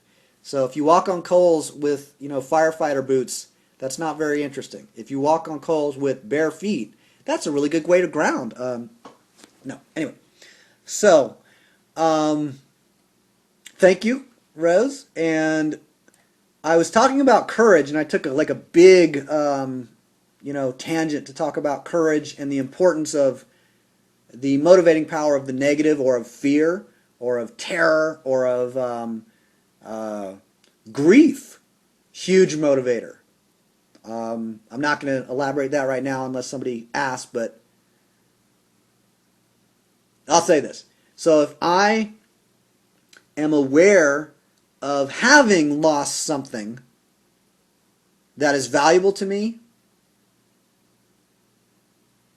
So if you walk on coals with firefighter boots, that's not very interesting. If you walk on coals with bare feet, that's a really good way to ground. Anyway. So, thank you, Rose. And I was talking about courage, and I took a big, tangent to talk about courage and the importance of the motivating power of the negative, or of fear, or of terror, or of grief. Huge motivator. I'm not going to elaborate that right now unless somebody asks, but I'll say this. So if I am aware of having lost something that is valuable to me,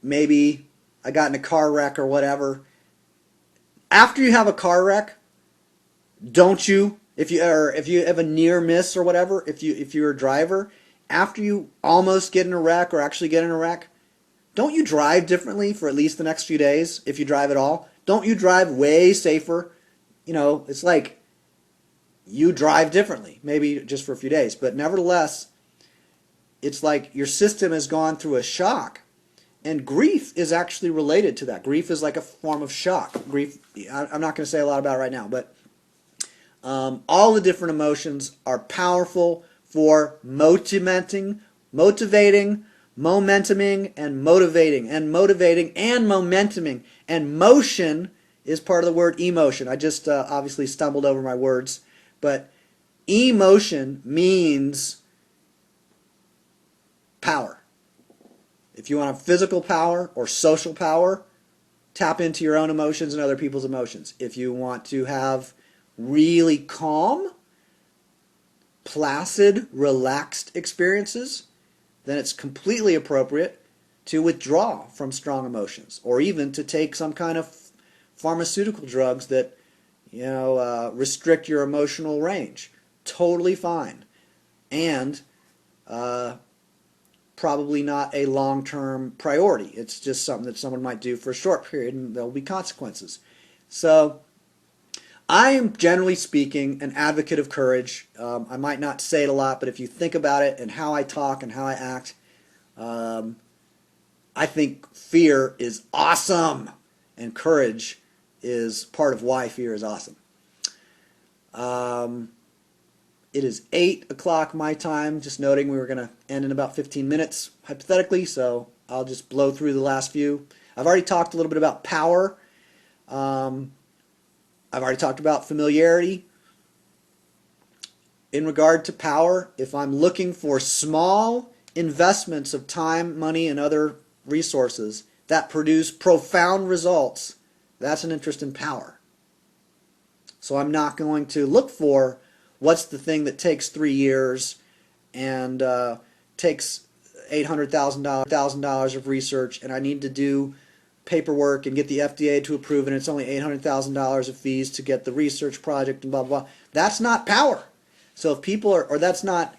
maybe I got in a car wreck or whatever. After you have a car wreck, don't you, if you have a near miss or whatever, if you're a driver, after you almost get in a wreck or actually get in a wreck, don't you drive differently for at least the next few days, if you drive at all? Don't you drive way safer? It's like you drive differently, maybe just for a few days, but nevertheless, it's like your system has gone through a shock. And grief is actually related to that. Grief is like a form of shock. Grief, I'm not going to say a lot about it right now, but all the different emotions are powerful for motivating, momentuming, and motivating, and momentuming. And motion is part of the word emotion. I just obviously stumbled over my words, but emotion means power. If you want physical power or social power, tap into your own emotions and other people's emotions. If you want to have really calm, placid, relaxed experiences, then it's completely appropriate to withdraw from strong emotions, or even to take some kind of pharmaceutical drugs that restrict your emotional range. Totally fine, and probably not a long-term priority. It's just something that someone might do for a short period, and there will be consequences. So I am, generally speaking, an advocate of courage. I might not say it a lot, but if you think about it and how I talk and how I act, I think fear is awesome, and courage is part of why fear is awesome. It is 8 o'clock my time, just noting we were going to end in about 15 minutes, hypothetically, so I'll just blow through the last few. I've already talked a little bit about power. I've already talked about familiarity. In regard to power, if I'm looking for small investments of time, money, and other resources that produce profound results, that's an interest in power. So I'm not going to look for what's the thing that takes 3 years and takes $800,000 of research, and I need to do paperwork and get the FDA to approve, and it's only $800,000 of fees to get the research project and blah, blah, blah. That's not power. So if people are, or that's not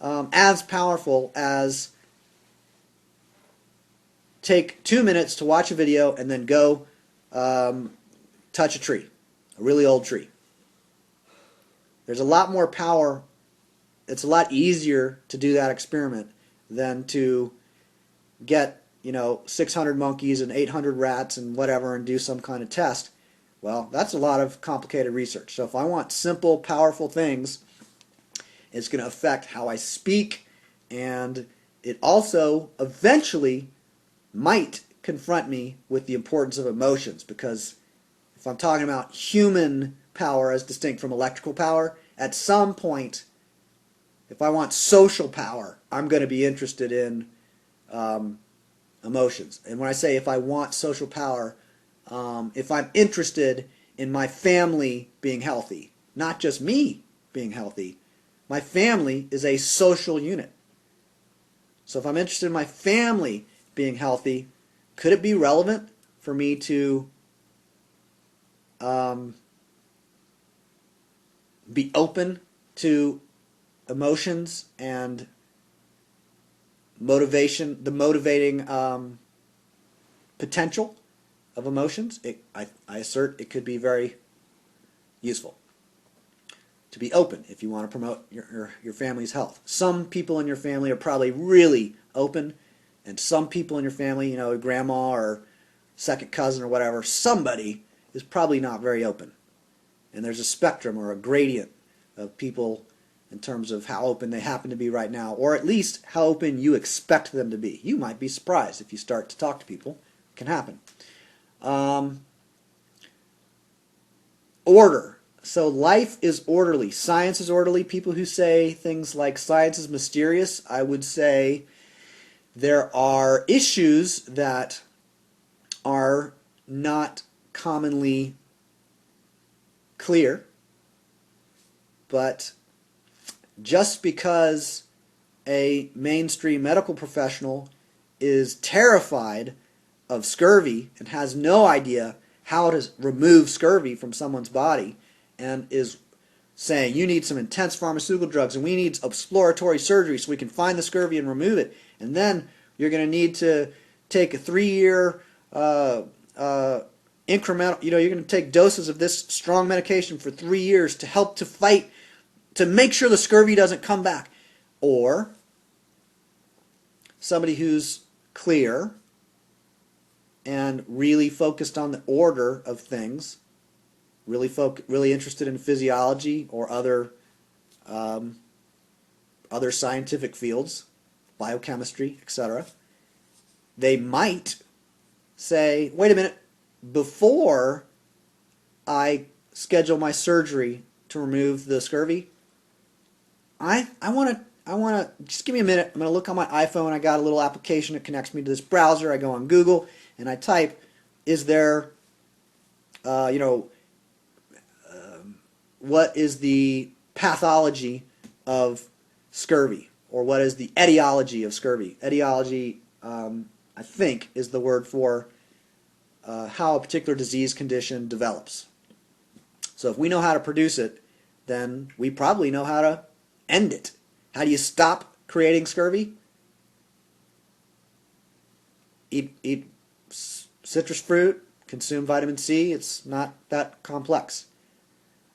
as powerful as take 2 minutes to watch a video and then go touch a tree, a really old tree. There's a lot more power. It's a lot easier to do that experiment than to get 600 monkeys and 800 rats and whatever and do some kind of test. Well, that's a lot of complicated research. So if I want simple, powerful things, it's going to affect how I speak, and it also eventually might confront me with the importance of emotions, because if I'm talking about human power as distinct from electrical power, at some point, if I want social power, I'm going to be interested in emotions. And when I say if I want social power, if I'm interested in my family being healthy, not just me being healthy, my family is a social unit. So if I'm interested in my family being healthy, could it be relevant for me to be open to emotions and motivation, the motivating potential of emotions? I assert it could be very useful to be open if you want to promote your family's health. Some people in your family are probably really open, and some people in your family, grandma or second cousin or whatever, somebody is probably not very open. And there's a spectrum or a gradient of people in terms of how open they happen to be right now, or at least how open you expect them to be. You might be surprised if you start to talk to people. It can happen. Order. So life is orderly. Science is orderly. People who say things like science is mysterious, I would say there are issues that are not commonly clear, but just because a mainstream medical professional is terrified of scurvy and has no idea how to remove scurvy from someone's body, and is saying you need some intense pharmaceutical drugs and we need exploratory surgery so we can find the scurvy and remove it, and then you're going to need to take a 3-year incremental, you're going to take doses of this strong medication for 3 years to help to fight, to make sure the scurvy doesn't come back. Or somebody who's clear and really focused on the order of things, really interested in physiology or other scientific fields, biochemistry, etc. They might say, wait a minute, before I schedule my surgery to remove the scurvy, I want to just give me a minute. I'm going to look on my iPhone. I got a little application that connects me to this browser. I go on Google and I type, is there, what is the pathology of scurvy, or what is the etiology of scurvy? Etiology I think, is the word for how a particular disease condition develops. So if we know how to produce it, then we probably know how to end it. How do you stop creating scurvy? Eat citrus fruit, consume vitamin C. It's not that complex.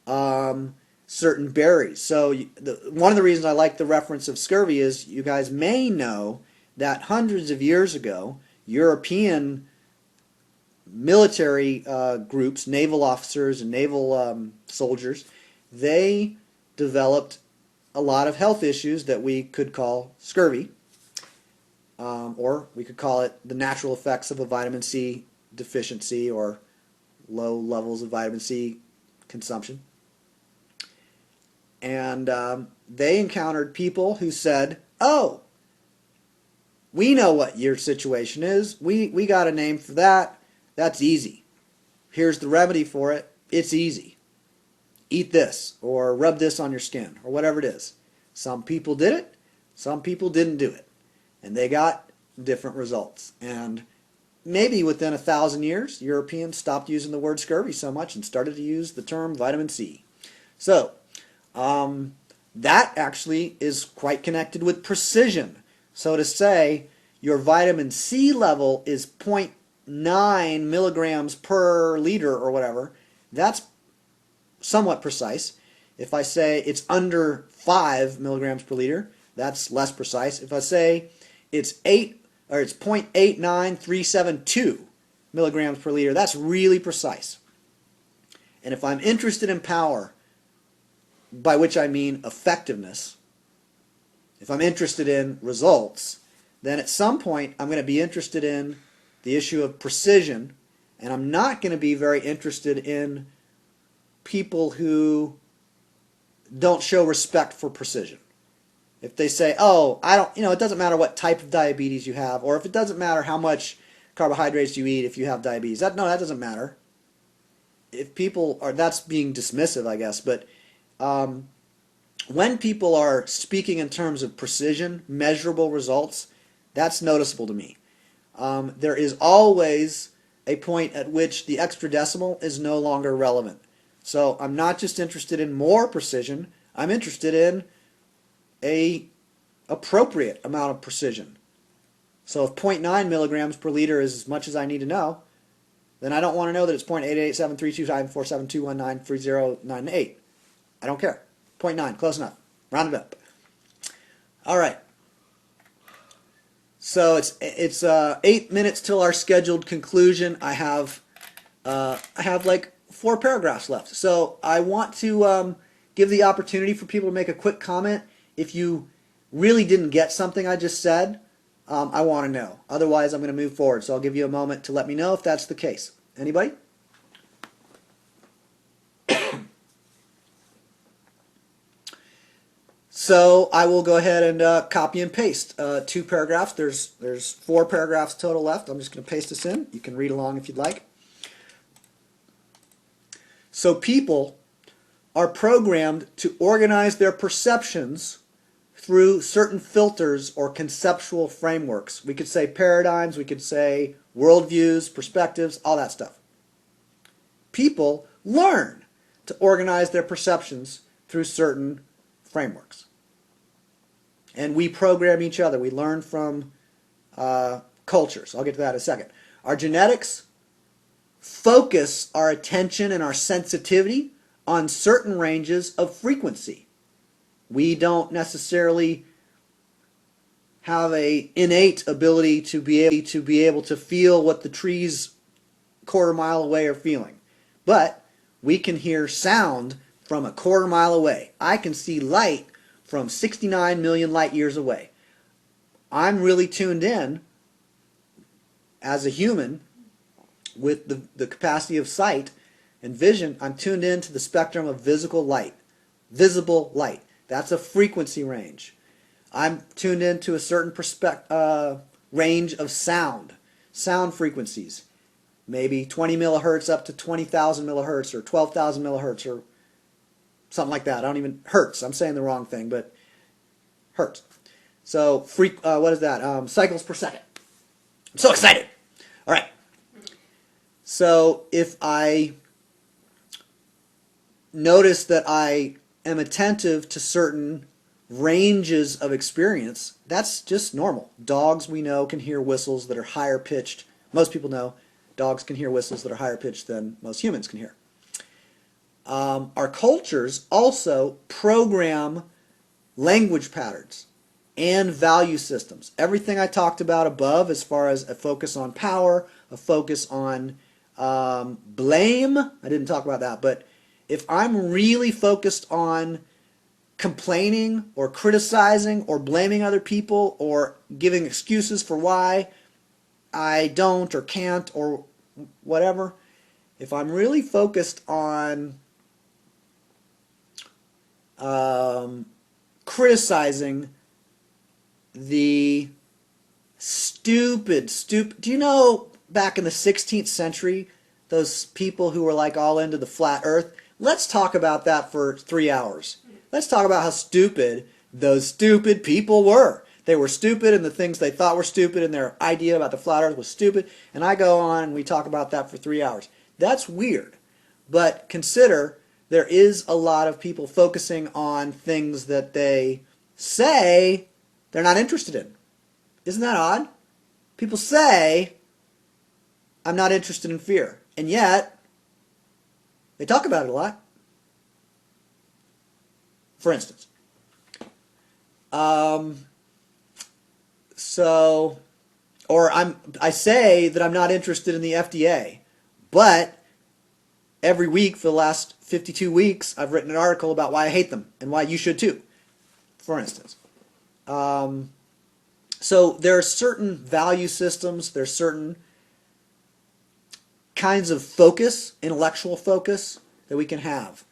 Certain berries. So one of the reasons I like the reference of scurvy is you guys may know that hundreds of years ago, European military groups, naval officers and naval soldiers, they developed a lot of health issues that we could call scurvy, or we could call it the natural effects of a vitamin C deficiency or low levels of vitamin C consumption. And they encountered people who said, oh, we know what your situation is. We got a name for that. That's easy. Here's the remedy for it. It's easy. Eat this or rub this on your skin or whatever it is. Some people did it. Some people didn't do it. And they got different results. And maybe within 1,000 years, Europeans stopped using the word scurvy so much and started to use the term vitamin C. So, that actually is quite connected with precision. So to say your vitamin C level is 0.9 milligrams per liter or whatever, that's somewhat precise. If I say it's under 5 milligrams per liter, that's less precise. If I say it's 0.89372 milligrams per liter, that's really precise. And if I'm interested in power, by which I mean effectiveness, if I'm interested in results, then at some point I'm going to be interested in the issue of precision, and I'm not going to be very interested in people who don't show respect for precision. If they say, oh, it doesn't matter what type of diabetes you have, or if it doesn't matter how much carbohydrates you eat if you have diabetes, that doesn't matter. If people are, that's being dismissive, I guess, but when people are speaking in terms of precision, measurable results, that's noticeable to me. There is always a point at which the extra decimal is no longer relevant. So I'm not just interested in more precision, I'm interested in a appropriate amount of precision. So if 0.9 milligrams per liter is as much as I need to know, then I don't want to know that it's 0.887325472193098. I don't care. 0.9, close enough. Round it up. All right. So it's 8 minutes till our scheduled conclusion. I have like 4 paragraphs left. So I want to give the opportunity for people to make a quick comment. If you really didn't get something I just said, I want to know. Otherwise, I'm going to move forward. So I'll give you a moment to let me know if that's the case. Anybody? So I will go ahead and copy and paste 2 paragraphs. There's 4 paragraphs total left. I'm just going to paste this in. You can read along if you'd like. So people are programmed to organize their perceptions through certain filters or conceptual frameworks. We could say paradigms, we could say worldviews, perspectives, all that stuff. People learn to organize their perceptions through certain frameworks. And we program each other. We learn from cultures. I'll get to that in a second. Our genetics focus our attention and our sensitivity on certain ranges of frequency. We don't necessarily have an innate ability to be able to feel what the trees a quarter mile away are feeling. But we can hear sound from a quarter mile away. I can see light from 69 million light years away. I'm really tuned in as a human with the capacity of sight and vision. I'm tuned in to the spectrum of visible light. That's a frequency range. I'm tuned into a certain range of sound frequencies. Maybe 20 millihertz up to 20,000 millihertz or 12,000 millihertz or something like that. Hertz. I'm saying the wrong thing, but hertz. So what is that? Cycles per second. so excited. All right. So if I notice that I am attentive to certain ranges of experience, that's just normal. Dogs, we know, can hear whistles that are higher pitched. Most people know dogs can hear whistles that are higher pitched than most humans can hear. Our cultures also program language patterns and value systems. Everything I talked about above, as far as a focus on power, a focus on blame, I didn't talk about that, but if I'm really focused on complaining or criticizing or blaming other people or giving excuses for why I don't or can't or whatever, if I'm really focused on criticizing the stupid, do you know back in the 16th century, those people who were like all into the flat earth? Let's talk about that for 3 hours. Let's talk about how stupid those stupid people were. They were stupid, and the things they thought were stupid, and their idea about the flat earth was stupid. And I go on and we talk about that for 3 hours. That's weird. But consider there is a lot of people focusing on things that they say they're not interested in. Isn't that odd? People say, I'm not interested in fear. And yet, they talk about it a lot. For instance. I say that I'm not interested in the FDA, but every week for the last 52 weeks, I've written an article about why I hate them and why you should too, for instance. So there are certain value systems, there are certain kinds of focus, intellectual focus, that we can have.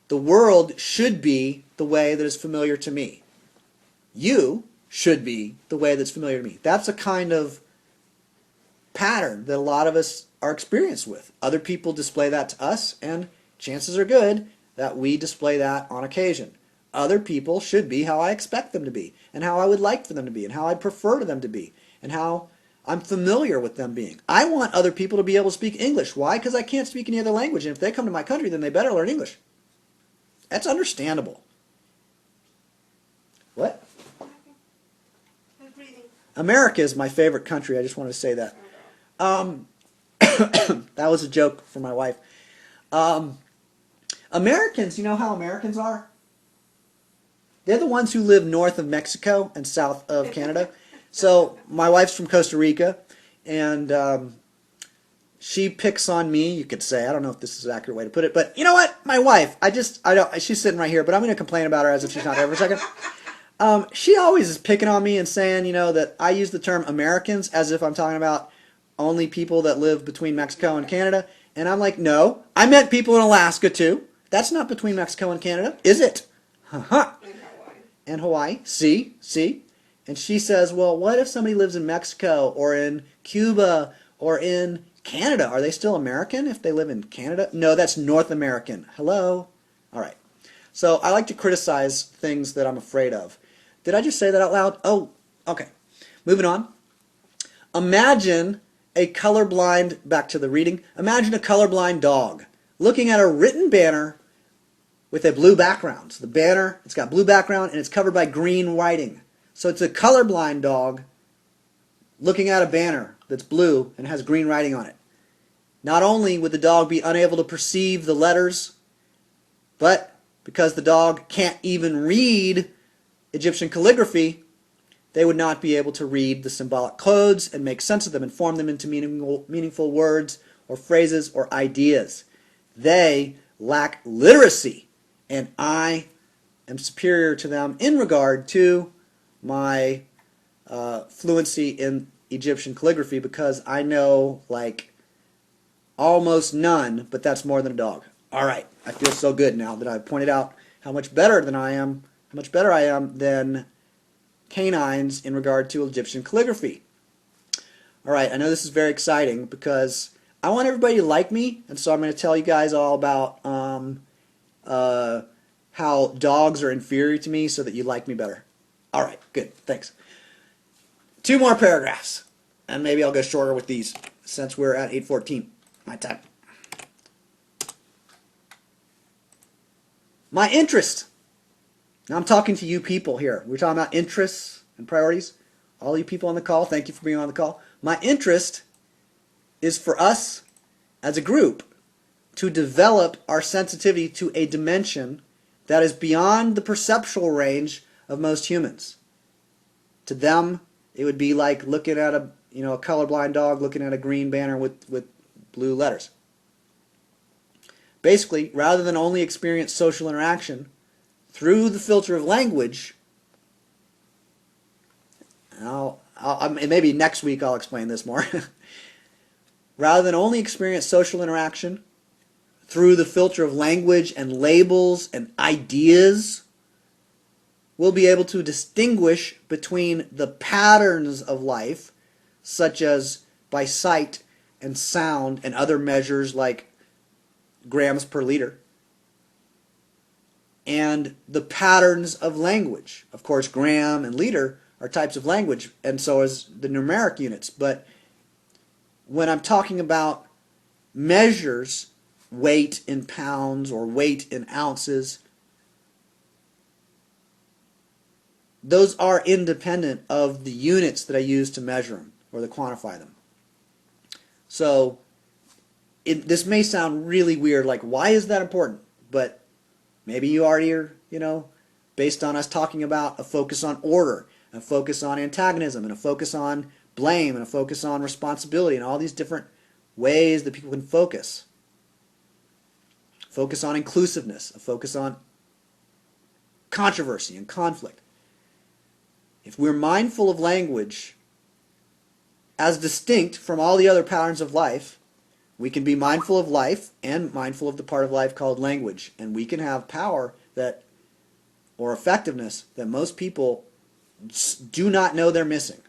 The world should be the way that is familiar to me. You should be the way that's familiar to me. That's a kind of pattern that a lot of us are experienced with. Other people display that to us, and chances are good that we display that on occasion. Other people should be how I expect them to be, and how I would like for them to be, and how I'd prefer them to be, and how I'm familiar with them being. I want other people to be able to speak English. Why? Because I can't speak any other language, and if they come to my country, then they better learn English. That's understandable. What? Who's breathing? America is my favorite country. I just wanted to say that. That was a joke for my wife. Americans, you know how Americans are? They're the ones who live north of Mexico and south of Canada. So my wife's from Costa Rica, and she picks on me, you could say. I don't know if this is an accurate way to put it, but you know what? My wife, she's sitting right here, but I'm going to complain about her as if she's not there for a second. She always is picking on me and saying, that I use the term Americans as if I'm talking about only people that live between Mexico and Canada. And I'm like, no, I meant people in Alaska too. That's not between Mexico and Canada, is it? Ha-ha. And Hawaii. See? And she says, well, what if somebody lives in Mexico or in Cuba or in Canada? Are they still American if they live in Canada? No, that's North American. Hello? All right. So I like to criticize things that I'm afraid of. Did I just say that out loud? Oh, okay. Moving on. Imagine a colorblind, back to the reading, imagine a colorblind dog looking at a written banner with a blue background. So the banner, it's got blue background and it's covered by green writing. So it's a colorblind dog looking at a banner that's blue and has green writing on it. Not only would the dog be unable to perceive the letters, but because the dog can't even read Egyptian calligraphy, they would not be able to read the symbolic codes and make sense of them and form them into meaningful words or phrases or ideas. They lack literacy, and I am superior to them in regard to my fluency in Egyptian calligraphy, because I know like almost none, but that's more than a dog. All right, I feel so good now that I've pointed out how much better I am than canines in regard to Egyptian calligraphy. All right, I know this is very exciting because I want everybody to like me, and so I'm going to tell you guys all about how dogs are inferior to me so that you like me better. All right, good, thanks. 2 more paragraphs. And maybe I'll go shorter with these since we're at 8:14 my time. My interest. Now I'm talking to you people here. We're talking about interests and priorities. All you people on the call, thank you for being on the call. My interest is for us as a group to develop our sensitivity to a dimension that is beyond the perceptual range of most humans. To them, it would be like looking at a colorblind dog looking at a green banner with blue letters. Basically, rather than only experience social interaction through the filter of language, and maybe next week I'll explain this more. Rather than only experience social interaction through the filter of language and labels and ideas, we'll be able to distinguish between the patterns of life, such as by sight and sound and other measures like grams per liter, and the patterns of language. Of course, gram and liter are types of language, and so is the numeric units. But when I'm talking about measures, weight in pounds or weight in ounces, those are independent of the units that I use to measure them or to quantify them. So this may sound really weird, like why is that important? But maybe you already are, based on us talking about a focus on order, a focus on antagonism, and a focus on blame, and a focus on responsibility, and all these different ways that people can focus. Focus on inclusiveness, a focus on controversy and conflict. If we're mindful of language as distinct from all the other patterns of life, we can be mindful of life and mindful of the part of life called language, and we can have power or effectiveness that most people do not know they're missing.